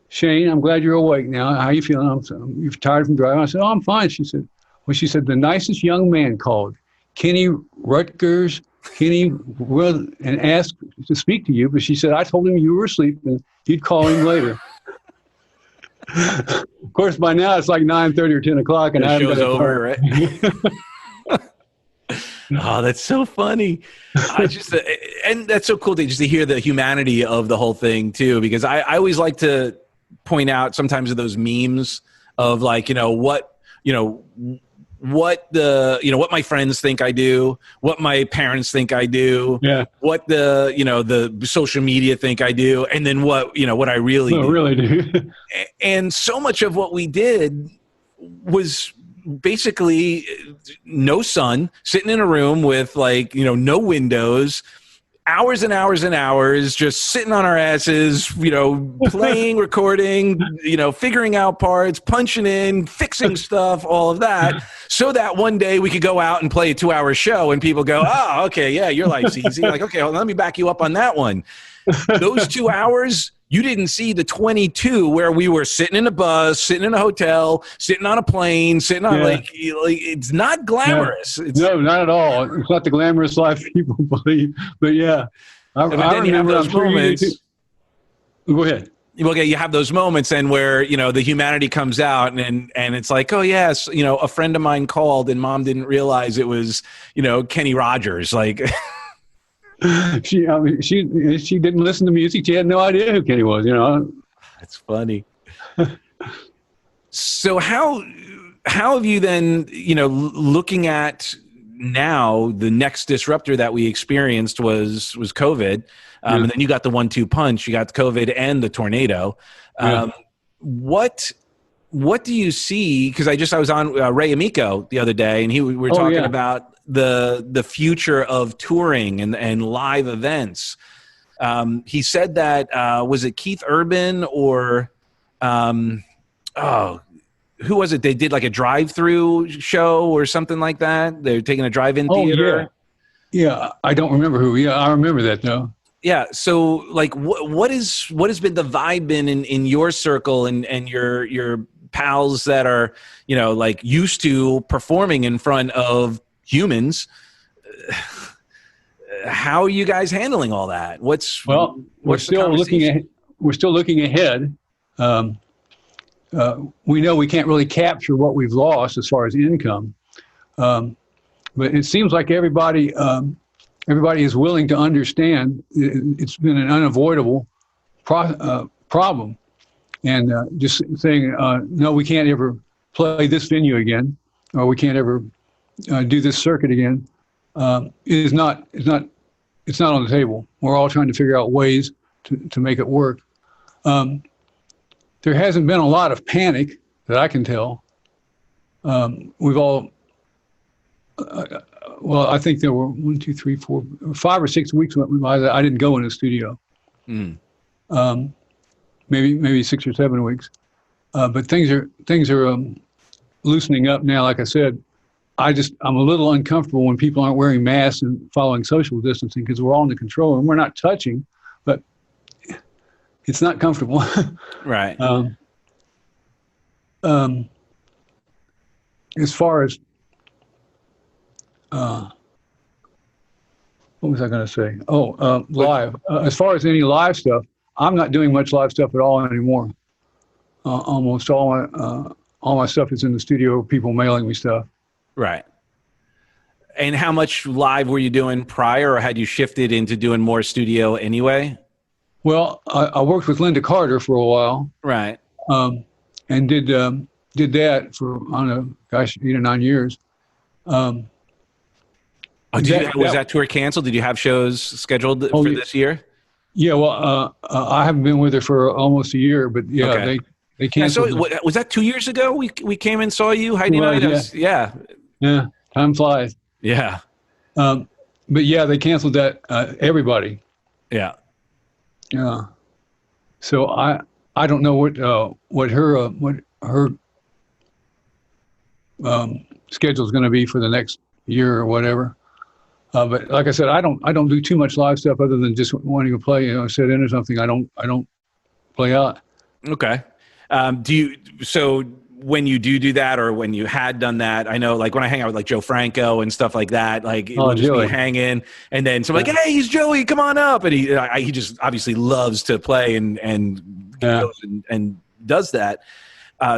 Shane, I'm glad you're awake now. How are you feeling? You're tired from driving? I said, oh, I'm fine. She said, the nicest young man called, Kenny Rutgers, and asked to speak to you, but she said, I told him you were asleep and you'd call him later. Of course, by now it's like 9:30 or 10 o'clock, and the show's over, right? Oh, that's so funny. And that's so cool to hear the humanity of the whole thing too, because I always like to point out sometimes of those memes of like, what my friends think I do, what my parents think I do, what the social media think I do, and then what I really do. And so much of what we did was basically no sun, sitting in a room with no windows, hours and hours and hours, just sitting on our asses, playing, recording, figuring out parts, punching in, fixing stuff, all of that, so that one day we could go out and play a 2-hour show and people go, oh, okay, yeah, your life's easy. Like, okay, well, let me back you up on that one. Those 2 hours, you didn't see the 22 where we were sitting in a bus, sitting in a hotel, sitting on a plane, sitting on like it's not glamorous. No, not at all. It's not the glamorous life people believe. But yeah, I remember those moments. Go ahead. Okay, you have those moments and where the humanity comes out and it's like, oh yes, a friend of mine called and mom didn't realize it was Kenny Rogers, like. She didn't listen to music. She had no idea who Kenny was. That's funny. So how have you then, looking at now, the next disruptor that we experienced was COVID, and then you got the 1-2 punch. You got the COVID and the tornado. What do you see? Because I was on Ray Amico the other day, and we were talking about the future of touring and live events. He said that was it Keith Urban or who who was it? They did like a drive-through show or something like that. They're taking a drive-in theater. Yeah. I don't remember who. Yeah, I remember that though. Yeah. So like what has been the vibe been in your circle and your pals that are, like used to performing in front of humans? How are you guys handling all that? We're still looking ahead. We know we can't really capture what we've lost as far as income. But it seems like everybody is willing to understand it's been an unavoidable problem. And just saying, no, we can't ever play this venue again, or we can't ever do this circuit again, it's not on the table. We're all trying to figure out ways to make it work. There hasn't been a lot of panic that I can tell. We've all, I think there were 1, 2, 3, 4, 5 or 6 weeks went by that I didn't go in the studio. Maybe 6 or 7 weeks. But things are loosening up now. Like I said, I'm a little uncomfortable when people aren't wearing masks and following social distancing because we're all in the control and we're not touching, but it's not comfortable. Right. As far as, what was I going to say? Live. As far as any live stuff, I'm not doing much live stuff at all anymore. Almost all my stuff is in the studio, people mailing me stuff. Right. And how much live were you doing prior, or had you shifted into doing more studio anyway? Well, I worked with Linda Carter for a while. Right. And did that for, I don't know, 8 or 9 years. Was that tour canceled? Did you have shows scheduled for this year? Yeah, well, I haven't been with her for almost a year, but yeah, okay. they canceled. So was that 2 years ago? We came and saw you, Heidi Night. Yeah. Yeah, time flies. Yeah. But yeah, they canceled that. Everybody. Yeah. Yeah. So I don't know what her schedule is going to be for the next year or whatever. But like I said, I don't do too much live stuff other than just wanting to play. Sit in or something. I don't play out. Okay. So when you do that, or when you had done that, I know like when I hang out with like Joe Franco and stuff like that, like we'll just be hanging, and then someone like, hey, he's Joey, come on up, and he just obviously loves to play and goes and does that.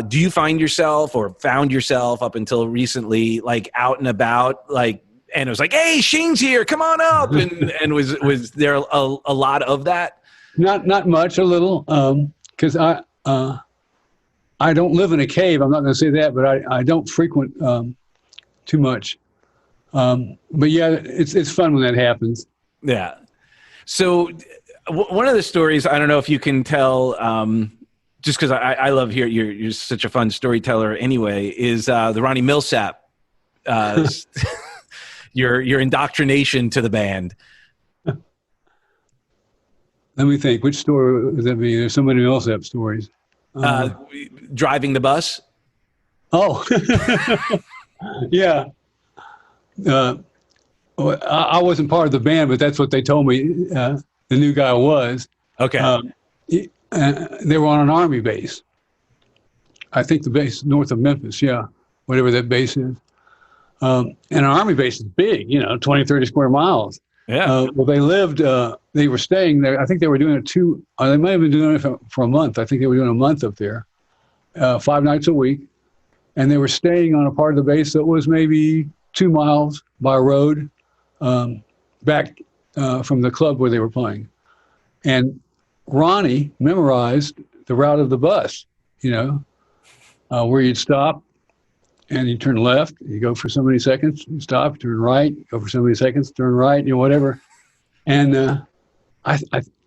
Do you find yourself, or found yourself up until recently, like out and about, like, and it was like, hey, Shane's here, come on up, and was there a lot of that? Not much, a little, because I don't live in a cave. I'm not going to say that, but I don't frequent too much. But yeah, it's fun when that happens. Yeah. So one of the stories, I don't know if you can tell, just because I love hearing you're such a fun storyteller anyway, is the Ronnie Millsap, your indoctrination to the band. Let me think. Which story would that be? There's so many Millsap stories. Driving the bus. Oh, yeah. I wasn't part of the band, but that's what they told me. The new guy was. Okay. They were on an Army base. I think the base north of Memphis. Yeah, whatever that base is. And an Army base is big. 20, 30 square miles. Yeah. Well, they were staying there. I think they were doing it they might have been doing it for a month. I think they were doing a month up there, 5 nights a week. And they were staying on a part of the base that was maybe 2 miles by road back from the club where they were playing. And Ronnie memorized the route of the bus, where you'd stop and you turn left, you go for so many seconds, you stop, turn right, go for so many seconds, turn right, whatever. And I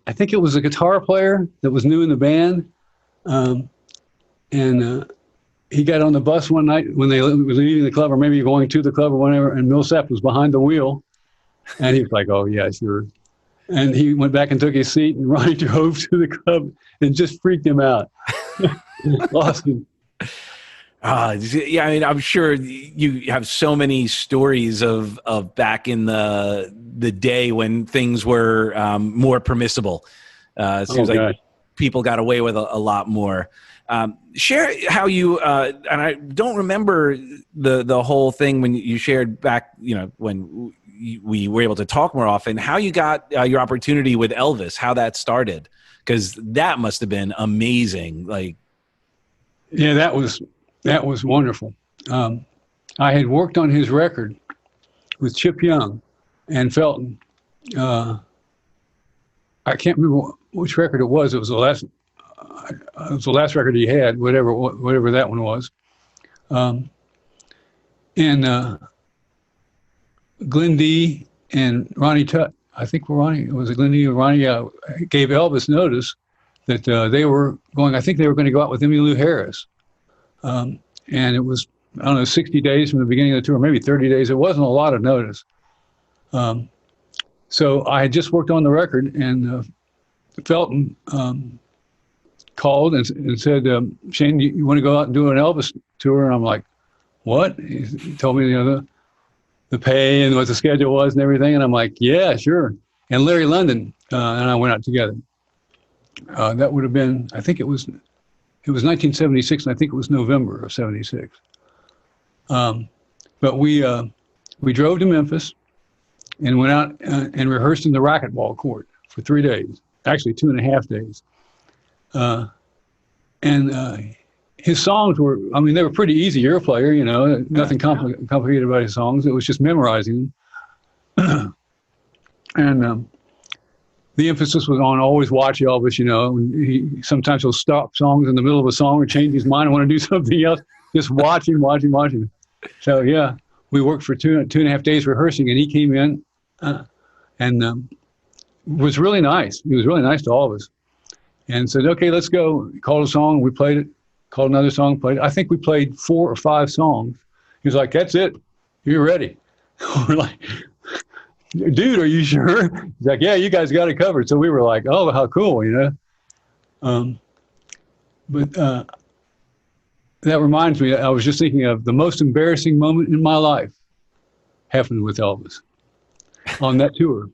think it was a guitar player that was new in the band. And he got on the bus one night when they were leaving the club, or maybe going to the club or whatever, and Millsap was behind the wheel. And he was like, oh, yeah, sure. And he went back and took his seat, and Ronnie drove to the club and just freaked him out. Lost him. Yeah, I mean, I'm sure you have so many stories of back in the day when things were more permissible. It seems like people got away with a lot more. Share how you and I don't remember the whole thing when you shared back, when we were able to talk more often, how you got your opportunity with Elvis, how that started, because that must have been amazing. Like, yeah, that was wonderful. I had worked on his record with Chip Young and Felton. I can't remember which record it was. It was the last record he had, whatever that one was. And Glenn D and Ronnie Tutt, I think it was Glenn D and Ronnie, gave Elvis notice that they were going to go out with Emmylou Harris. And it was, I don't know, 60 days from the beginning of the tour, maybe 30 days. It wasn't a lot of notice. So I had just worked on the record, and Felton called and said, Shane, you want to go out and do an Elvis tour? And I'm like, what? He told me the pay and what the schedule was and everything. And I'm like, yeah, sure. And Larry London and I went out together. That would have been, I think it was 1976, and I think it was November of 76. But we drove to Memphis and went out and rehearsed in the racquetball court for 3 days, actually 2.5 days. And his songs were, I mean, they were pretty easy. You're a player, nothing complicated about his songs. It was just memorizing them. And the emphasis was on always watch Elvis, and sometimes he'll stop songs in the middle of a song or change his mind and want to do something else. Just watch him. So, yeah, we worked for 2.5 days rehearsing, and he came in and was really nice. He was really nice to all of us and said, okay, let's go. He called a song. We played it. Called another song, played it. I think we played 4 or 5 songs. He was like, that's it. You're ready. We're like, dude, are you sure? He's like, yeah, you guys got it covered. So we were like, oh, how cool, But that reminds me, I was just thinking of the most embarrassing moment in my life happened with Elvis on that tour.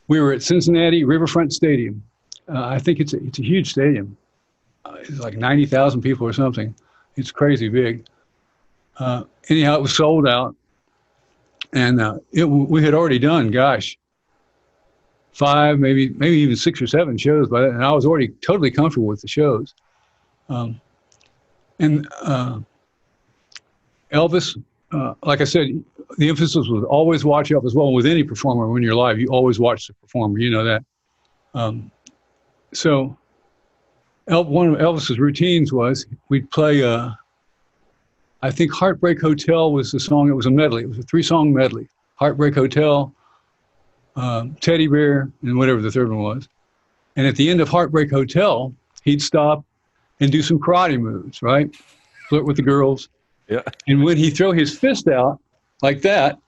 We were at Cincinnati Riverfront Stadium. I think it's a huge stadium. It's like 90,000 people or something. It's crazy big. Anyhow, it was sold out. And we had already done, 5, maybe even 6 or 7 shows by then, and I was already totally comfortable with the shows. Elvis, like I said, the emphasis was always watch Elvis. Well, with any performer, when you're live, you always watch the performer. You know that. So one of Elvis's routines was we'd play. I think Heartbreak Hotel was the song. It was a medley. It was a 3-song medley. Heartbreak Hotel, Teddy Bear, and whatever the third one was. And at the end of Heartbreak Hotel, he'd stop and do some karate moves, right? Flirt with the girls. Yeah. And when he throw his fist out like that,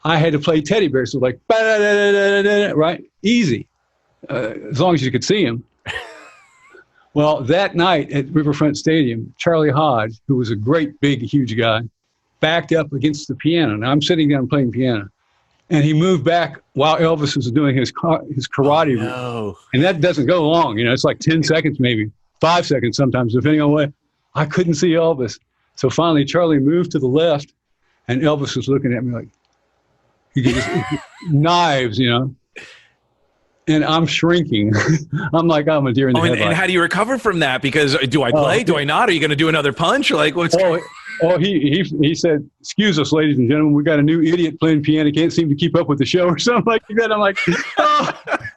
I had to play Teddy Bear. So like, right? Easy. As long as you could see him. Well, that night at Riverfront Stadium, Charlie Hodge, who was a great, big, huge guy, backed up against the piano. Now I'm sitting down playing piano. And he moved back while Elvis was doing his karate move. And that doesn't go long. It's like 10 seconds, maybe 5 seconds sometimes, depending on what. I couldn't see Elvis. So finally, Charlie moved to the left, and Elvis was looking at me like, he could just, knives, And I'm shrinking. I'm like, I'm a deer in the headlights. And how do you recover from that? Because do I play? Do I not? Are you going to do another punch? Or like, what's he said, excuse us, ladies and gentlemen, we got a new idiot playing piano, can't seem to keep up with the show or something like that. I'm like,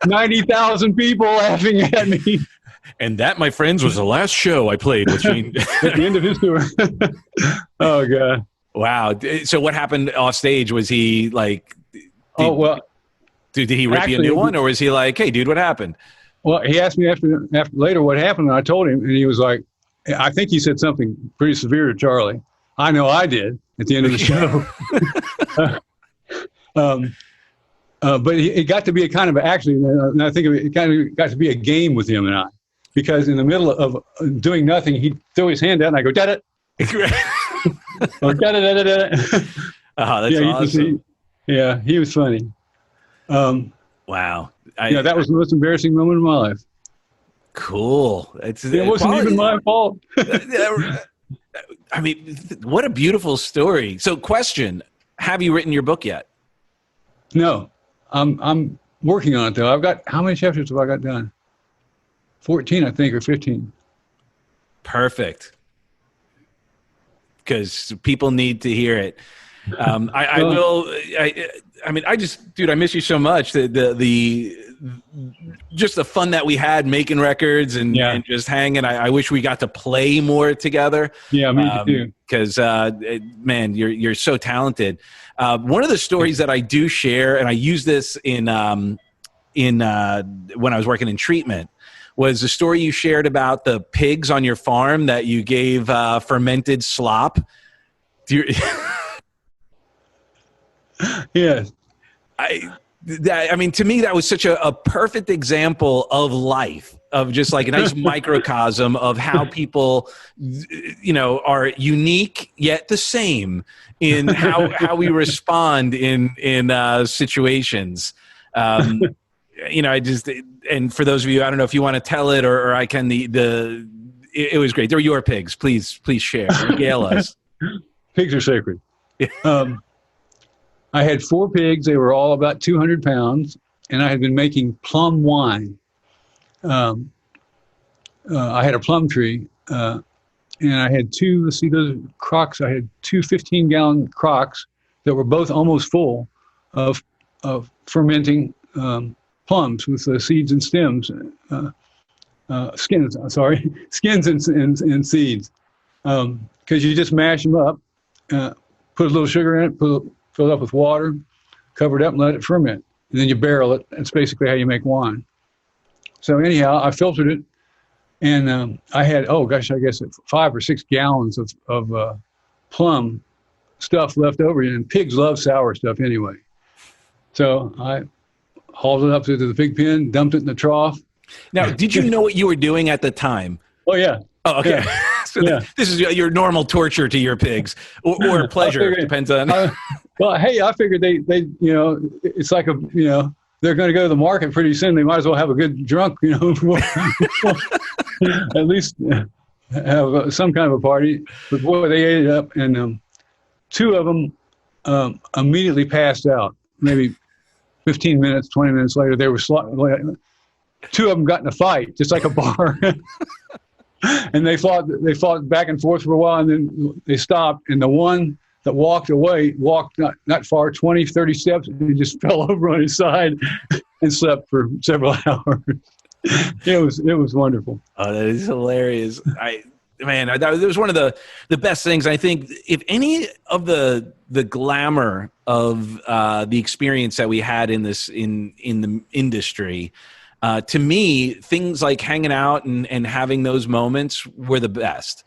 90,000 people laughing at me. And that, my friends, was the last show I played with Shane. At the end of his tour. Oh, God. Wow. So what happened off stage? Was he like... Did he rip you a new one, or was he like, hey, dude, what happened? Well, he asked me after later what happened, and I told him, and he was like, I think he said something pretty severe to Charlie. I know I did at the end of the show. But it got to be a kind of, actually, and I think it kind of got to be a game with him and I. because in the middle of doing nothing, he'd throw his hand out and I go, da-da. Or da-da-da-da-da. Oh, that's awesome. He was funny. Wow. That was the most embarrassing moment of my life. Cool. It wasn't even my fault. I mean, what a beautiful story. So question, have you written your book yet? No. I'm working on it, though. How many chapters have I got done? 14, I think, or 15. Perfect. Because people need to hear it. I miss you so much. Just the fun that we had making records and just hanging. I wish we got to play more together. Yeah, me too. Because man, you're so talented. One of the stories that I do share, and I use this in when I was working in treatment, was the story you shared about the pigs on your farm that you gave fermented slop. Yes. I mean, to me, that was such a perfect example of life, of just like a nice microcosm of how people, are unique yet the same in how we respond in situations. And for those of you, I don't know if you want to tell it or I can. It was great. They're your pigs. Please share. Regale us. Pigs are sacred. I had 4 pigs. They were all about 200 pounds, and I had been making plum wine. I had a plum tree, and I had those crocks. I had 2 15-gallon crocks that were both almost full of fermenting plums with seeds and skins and seeds. Because you just mash them up, put a little sugar in it, fill it up with water, cover it up and let it ferment. And then you barrel it. That's basically how you make wine. So anyhow, I filtered it, and I had, I guess 5 or 6 gallons of plum stuff left over. And pigs love sour stuff anyway. So I hauled it up to the pig pen, dumped it in the trough. Now, did you know what you were doing at the time? Oh, yeah. Oh, okay. Yeah. So this is your normal torture to your pigs, or pleasure. Depends on. Well, hey, I figured they it's like they're going to go to the market pretty soon. They might as well have a good drunk, at least have some kind of a party. But boy, they ate it up, and 2 of them immediately passed out. Maybe 15 minutes, 20 minutes later, they were 2 of them got in a fight, just like a bar. And they fought back and forth for a while, and then they stopped. And the one that walked away walked not far, 20, 30 steps, and he just fell over on his side and slept for several hours. It was wonderful. Oh, that is hilarious. That was one of the best things. I think if any of the glamour of the experience that we had in the industry, to me, things like hanging out and having those moments were the best.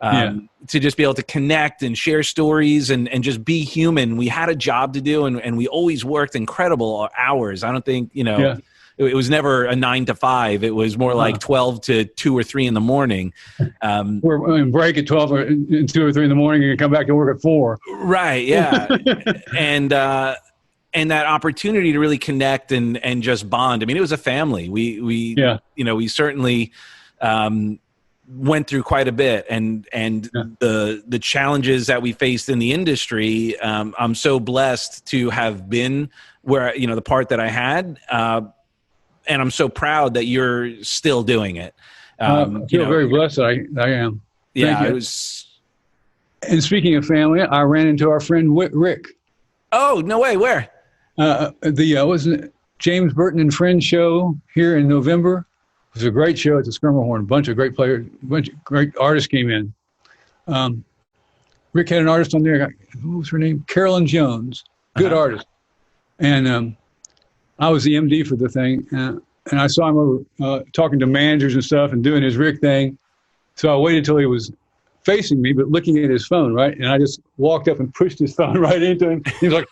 To just be able to connect and share stories and just be human. We had a job to do, and we always worked incredible hours. I don't think, it was never a 9 to 5. It was more like 12 to 2 or 3 in the morning. We're in break at 12 or 2 or 3 in the morning, and you come back to work at 4. Right. Yeah. And that opportunity to really connect and just bond. I mean, it was a family. We certainly went through quite a bit, and the challenges that we faced in the industry. I'm so blessed to have been where, the part that I had, and I'm so proud that you're still doing it. I feel very blessed. I am. Yeah, it was. And speaking of family, I ran into our friend Rick. Oh, no way. Where? Wasn't it James Burton and Friends show here in November? It was a great show at the Skirmerhorn. A bunch of great players, a bunch of great artists came in. Rick had an artist on there. What was her name? Carolyn Jones. Good artist. And I was the MD for the thing. And I saw him over talking to managers and stuff and doing his Rick thing. So I waited till he was facing me, but looking at his phone, right? And I just walked up and pushed his phone right into him. He was like,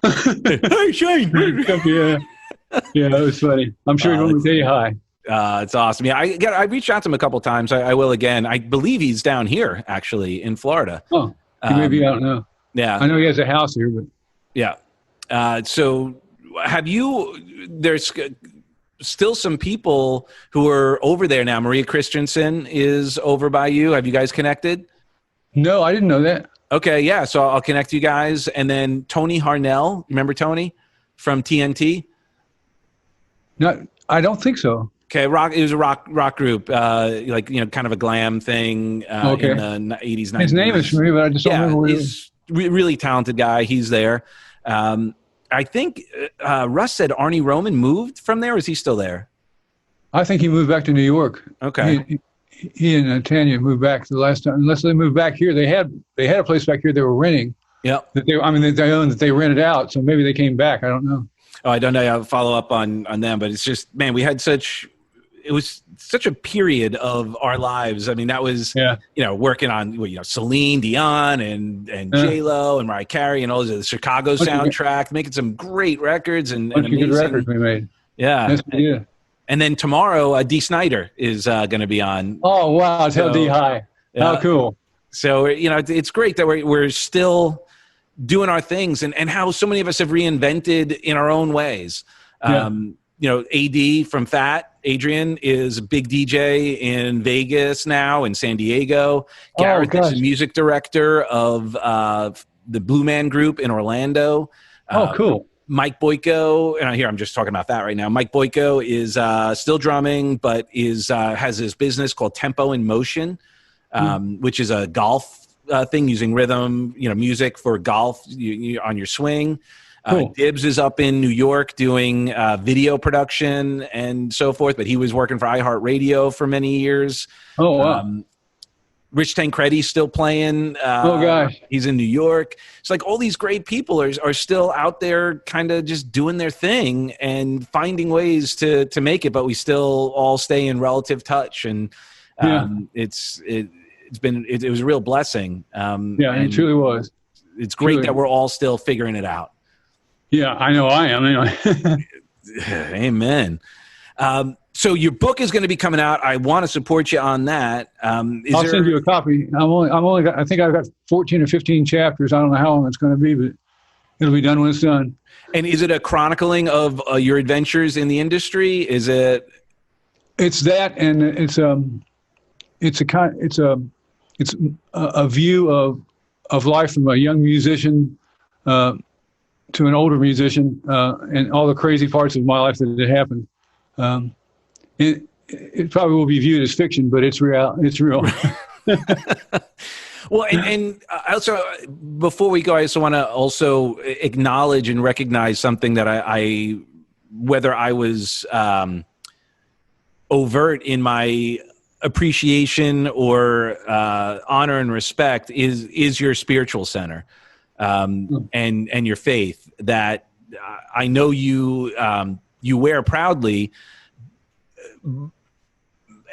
hey, Shane. Yeah, it was funny. I'm sure he wanted to say hi. It's awesome. Yeah, I reached out to him a couple times. I will again. I believe he's down here, actually, in Florida. Oh, he may be out now. Yeah. I know he has a house here, but. Yeah. So there's still some people who are over there now. Maria Christensen is over by you. Have you guys connected? No, I didn't know that. Okay, yeah. So I'll connect you guys. And then Tony Harnell, remember Tony from TNT? I don't think so. Okay, it was a rock group, like, kind of a glam thing in the 80s, 90s. His name is familiar, but I just don't remember where he was. Really talented guy. He's there. I think Russ said Arnie Roman moved from there. Or is he still there? I think he moved back to New York. Okay. He and Tanya moved back the last time. Unless they moved back here, they had a place back here they were renting. Yeah. That they owned, that they rented out. So maybe they came back. I don't know. Oh, I don't know. I'll follow up on them, but it's just, man, it was such a period of our lives. I mean, that was, working on, Celine Dion and J-Lo and Mariah Carey and all the Chicago soundtrack, making some great records and amazing good records we made. Yeah. Yes, we did. And then tomorrow, Dee Snider is going to be on. Oh, wow. Tell D hi. Yeah. How cool. So, it's great that we're still doing our things and how so many of us have reinvented in our own ways. AD from Fat, Adrian, is a big DJ in Vegas now, in San Diego. Gareth is the music director of the Blue Man Group in Orlando. Cool. Mike Boyko, and here I'm just talking about that right now. Mike Boyko is still drumming, but has his business called Tempo in Motion, which is a golf thing using rhythm, music for golf on your swing. Cool. Dibbs is up in New York doing video production and so forth, but he was working for iHeartRadio for many years. Oh, wow. Rich Tancredi's still playing. Gosh. He's in New York. It's like all these great people are still out there kind of just doing their thing and finding ways to make it, but we still all stay in relative touch. And it was a real blessing. It truly was. It's great that we're all still figuring it out. Yeah, I know I am. Anyway. Amen. So your book is going to be coming out. I want to support you on that. I'll send you a copy. I think I've got 14 or 15 chapters. I don't know how long it's going to be, but it'll be done when it's done. And is it a chronicling of your adventures in the industry? Is it? It's that, and it's a view of life from a young musician to an older musician, and all the crazy parts of my life that had happened. It probably will be viewed as fiction, but it's real. It's real. Well, and also, before we go, I also want to also acknowledge and recognize something that I whether I was overt in my appreciation or honor and respect is your spiritual center. And your faith that I know you wear proudly, and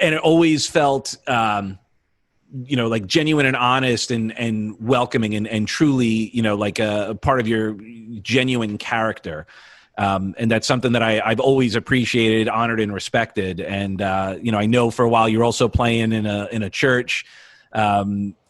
it always felt like genuine and honest and welcoming and truly like a part of your genuine character, and that's something that I've always appreciated, honored, and respected. And I know for a while you're also playing in a church.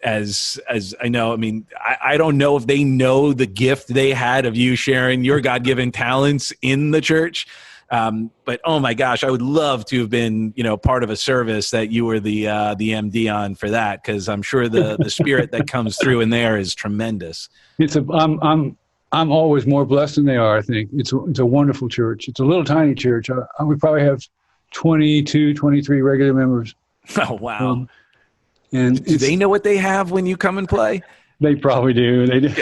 As I know, I mean, I don't know if they know the gift they had of you sharing your God-given talents in the church. But oh my gosh, I would love to have been, part of a service that you were the MD on for that. Cause I'm sure the spirit that comes through in there is tremendous. I'm always more blessed than they are. I think it's a wonderful church. It's a little tiny church. We probably have 22, 23 regular members. Oh, wow. And do they know what they have when you come and play? They probably do. They do.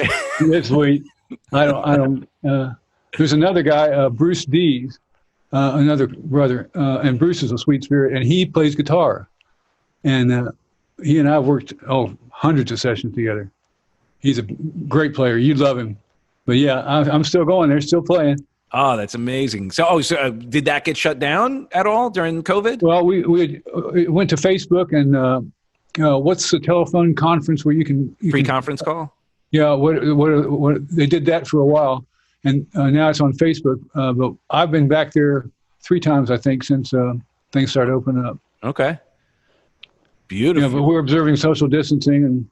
It's sweet. I don't. There's another guy, Bruce Dees, another brother, and Bruce is a sweet spirit, and he plays guitar. And he and I have worked hundreds of sessions together. He's a great player. You'd love him. But yeah, I'm still going there, still playing. Oh, that's amazing. So did that get shut down at all during COVID? Well, we went to Facebook and. What's the telephone conference where you can free conference call? Yeah, what they did that for a while, and now it's on Facebook. But I've been back there 3 times, I think, since things started opening up. Okay. Beautiful. But we're observing social distancing, and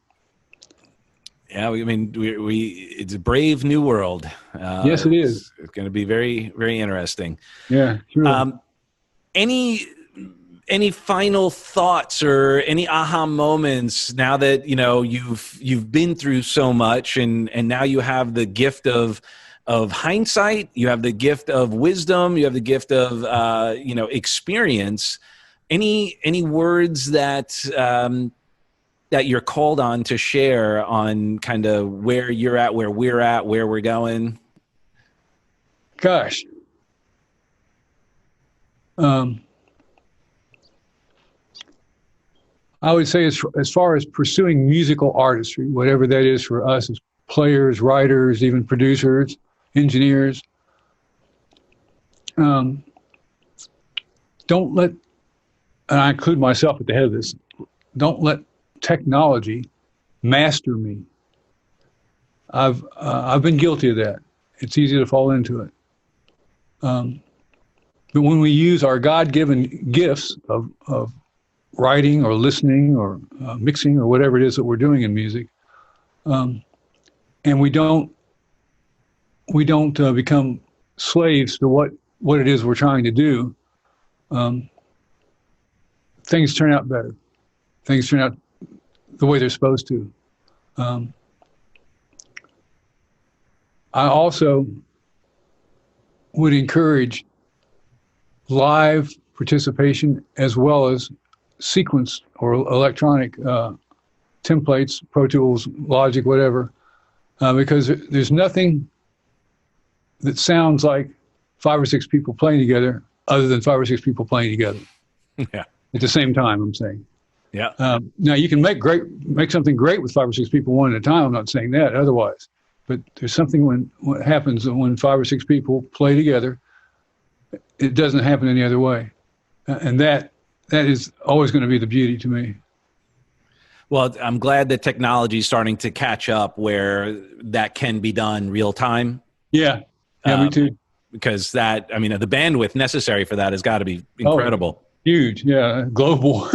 it's a brave new world. Yes, it is. It's going to be very, very interesting. Yeah, sure. Any final thoughts or any aha moments now that you've been through so much, and now you have the gift of hindsight, you have the gift of wisdom, you have the gift of experience. Any words that you're called on to share on kind of where you're at, where we're at, where we're going? Gosh. I would say as far as pursuing musical artistry, whatever that is for us as players, writers, even producers, engineers, don't let, and I include myself at the head of this, don't let technology master me. I've been guilty of that. It's easy to fall into it. But when we use our God-given gifts of writing or listening or mixing or whatever it is that we're doing in music, and we don't become slaves to what it is we're trying to do, things turn out better. Things turn out the way they're supposed to. I also would encourage live participation as well as sequence or electronic templates, Pro Tools, Logic, whatever, because there's nothing that sounds like 5 or 6 people playing together other than 5 or 6 people playing together. Yeah. At the same time, I'm saying. Yeah. Now you can make something great with 5 or 6 people one at a time. I'm not saying that otherwise, but there's something what happens when 5 or 6 people play together. It doesn't happen any other way, and that is always going to be the beauty to me. Well, I'm glad that technology is starting to catch up where that can be done real time. Yeah, me too. Because the bandwidth necessary for that has got to be incredible. Huge, yeah, global.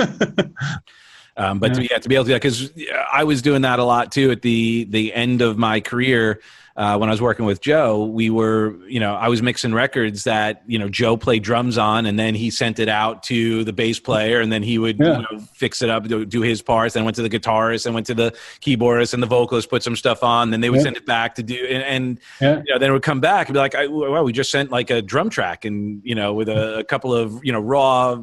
But to be able to do that, because I was doing that a lot too at the end of my career. When I was working with Joe, I was mixing records that, Joe played drums on, and then he sent it out to the bass player, and then he would fix it up, do his parts, then went to the guitarist, and went to the keyboardist and the vocalist, put some stuff on, then they would send it back to do, and then it would come back and be like, we just sent like a drum track and, with a couple of, raw,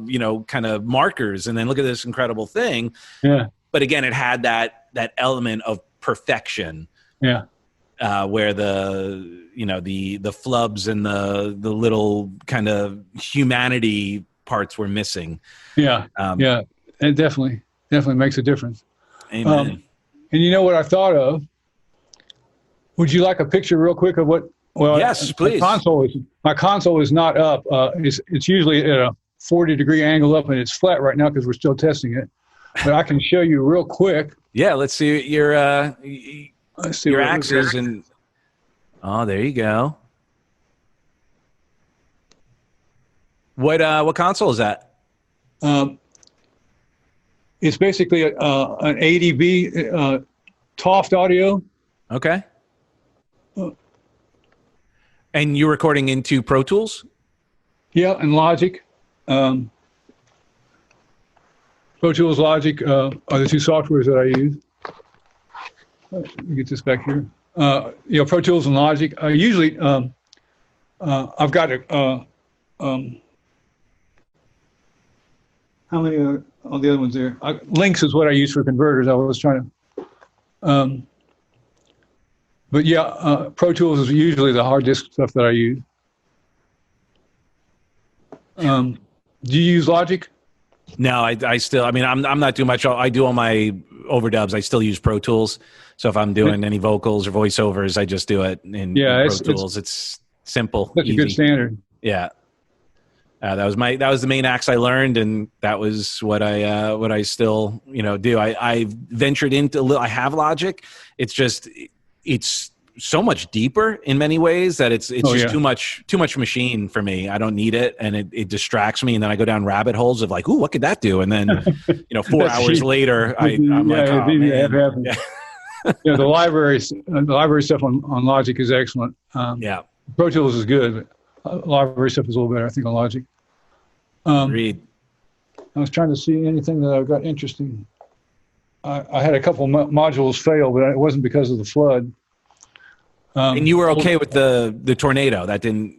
kind of markers, and then look at this incredible thing. Yeah. But again, it had that element of perfection. Yeah. Where the flubs and the little kind of humanity parts were missing. Yeah, it definitely makes a difference. Amen. And you know what I thought of? Would you like a picture real quick of what? Well, yes, please. My console is not up. It's usually at a 40-degree angle up, and it's flat right now because we're still testing it. But I can show you real quick. Yeah, let's see your axes and there you go. What console is that? It's basically an ADB Toft audio. Okay. And you're recording into Pro Tools? Yeah, and Logic. Pro Tools, Logic are the 2 softwares that I use. Let me get this back here. Pro Tools and Logic. Usually, I've got how many are all the other ones there? Links is what I use for converters. I was trying to. But Pro Tools is usually the hard disk stuff that I use. Do you use Logic? No, I still. I'm not doing much. I do all my overdubs. I still use Pro Tools. So if I'm doing any vocals or voiceovers, I just do it in Pro Tools. It's simple. That's easy. A good standard. Yeah. That was the main axe I learned, and that was what I still do. I ventured into I have Logic. It's just so much deeper in many ways that it's just yeah. too much machine for me. I don't need it, and it distracts me, and then I go down rabbit holes of like, ooh, what could that do? And then 4 hours later, I'm like, oh man. Yeah, the library stuff on Logic is excellent. Pro Tools is good, but library stuff is a little better, I think, on Logic. Agreed. I was trying to see anything that I've got interesting. I had a couple modules fail, but it wasn't because of the flood. And you were okay with the tornado? That didn't...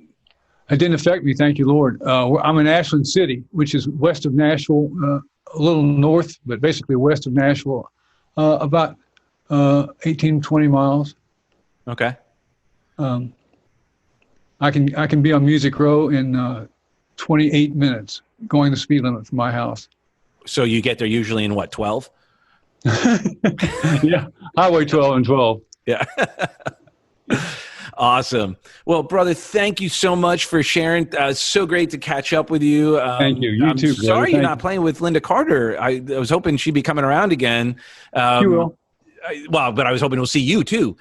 It didn't affect me, thank you, Lord. I'm in Ashland City, which is west of Nashville, a little north, but basically west of Nashville, about 18, 20 miles. Okay. I can be on Music Row in 28 minutes, going the speed limit from my house. So you get there usually in what, 12? Yeah, Highway 12 and 12. Yeah. Awesome. Well, brother, thank you so much for sharing. So great to catch up with you. Thank you. You too, brother. Sorry you're not playing with Linda Carter. I was hoping she'd be coming around again. She will. But I was hoping we'll see you too.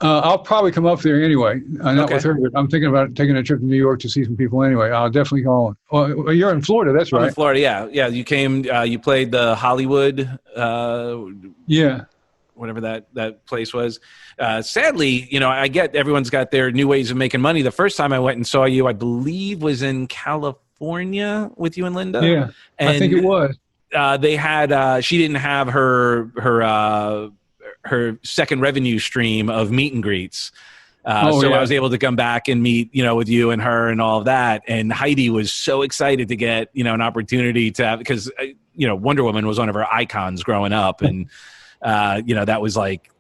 I'll probably come up there anyway. Not with her, but I'm thinking about taking a trip to New York to see some people anyway. I'll definitely call. Well, you're in Florida, that's right. I'm in Florida, yeah. Yeah, you came, you played the Hollywood. Yeah. Whatever that place was. Sadly, I get everyone's got their new ways of making money. The first time I went and saw you, I believe, was in California with you and Linda. Yeah, and I think it was. They had she didn't have her second revenue stream of meet and greets. I was able to come back and meet, with you and her and all of that. And Heidi was so excited to get, an opportunity to have, because, Wonder Woman was one of her icons growing up. And, that was like,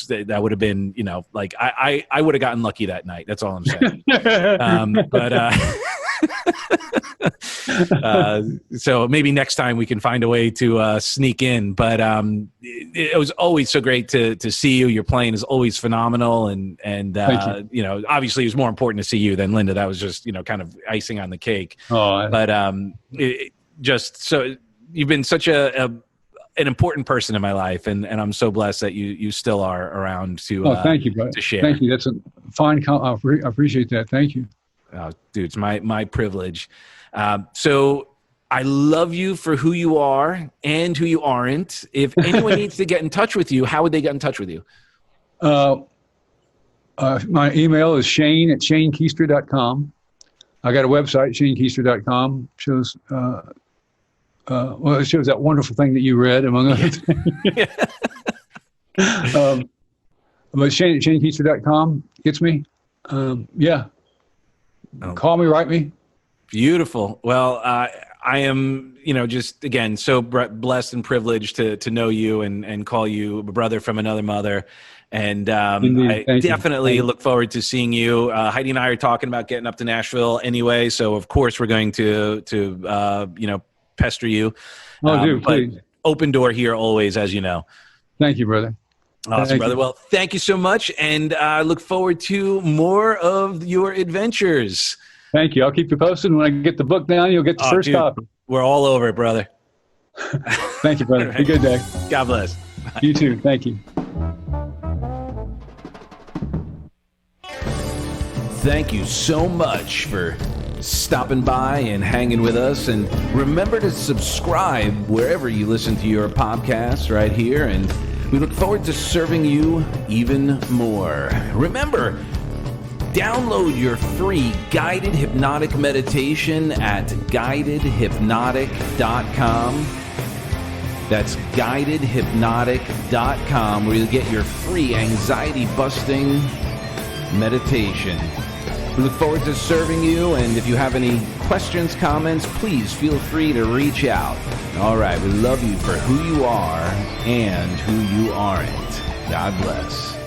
that would have been, like I would have gotten lucky that night. That's all I'm saying. So maybe next time we can find a way to sneak in, but it was always so great to see you. Your playing is always phenomenal. And obviously it was more important to see you than Linda. That was just, kind of icing on the cake. So you've been such an important person in my life, and I'm so blessed that you still are around to thank you, brother. To share. Thank you. That's a fine I appreciate that. Thank you. Oh, dude, it's my privilege. So I love you for who you are and who you aren't. If anyone needs to get in touch with you, how would they get in touch with you? My email is shane@shanekeister.com. I got a website, shanekeister.com. Shows it shows that wonderful thing that you read, among other things. But shanekeister.com gets me. Call me, write me. Beautiful. Well, I am, just again, so blessed and privileged to know you and call you a brother from another mother. And I definitely look forward to seeing you. Heidi and I are talking about getting up to Nashville anyway. So of course we're going to pester you. Please. Open door here always, as you know. Thank you, brother. Awesome, brother. Well, thank you so much. And I look forward to more of your adventures. Thank you. I'll keep you posted. When I get the book down, you'll get the first copy. We're all over it, brother. Thank you, brother. Right. Have a good day. God bless. You too. Thank you. Thank you so much for stopping by and hanging with us. And remember to subscribe wherever you listen to your podcasts right here. And we look forward to serving you even more. Remember, download your free guided hypnotic meditation at guidedhypnotic.com. That's guidedhypnotic.com, where you'll get your free anxiety-busting meditation. We look forward to serving you, and if you have any questions, comments, please feel free to reach out. All right, we love you for who you are and who you aren't. God bless.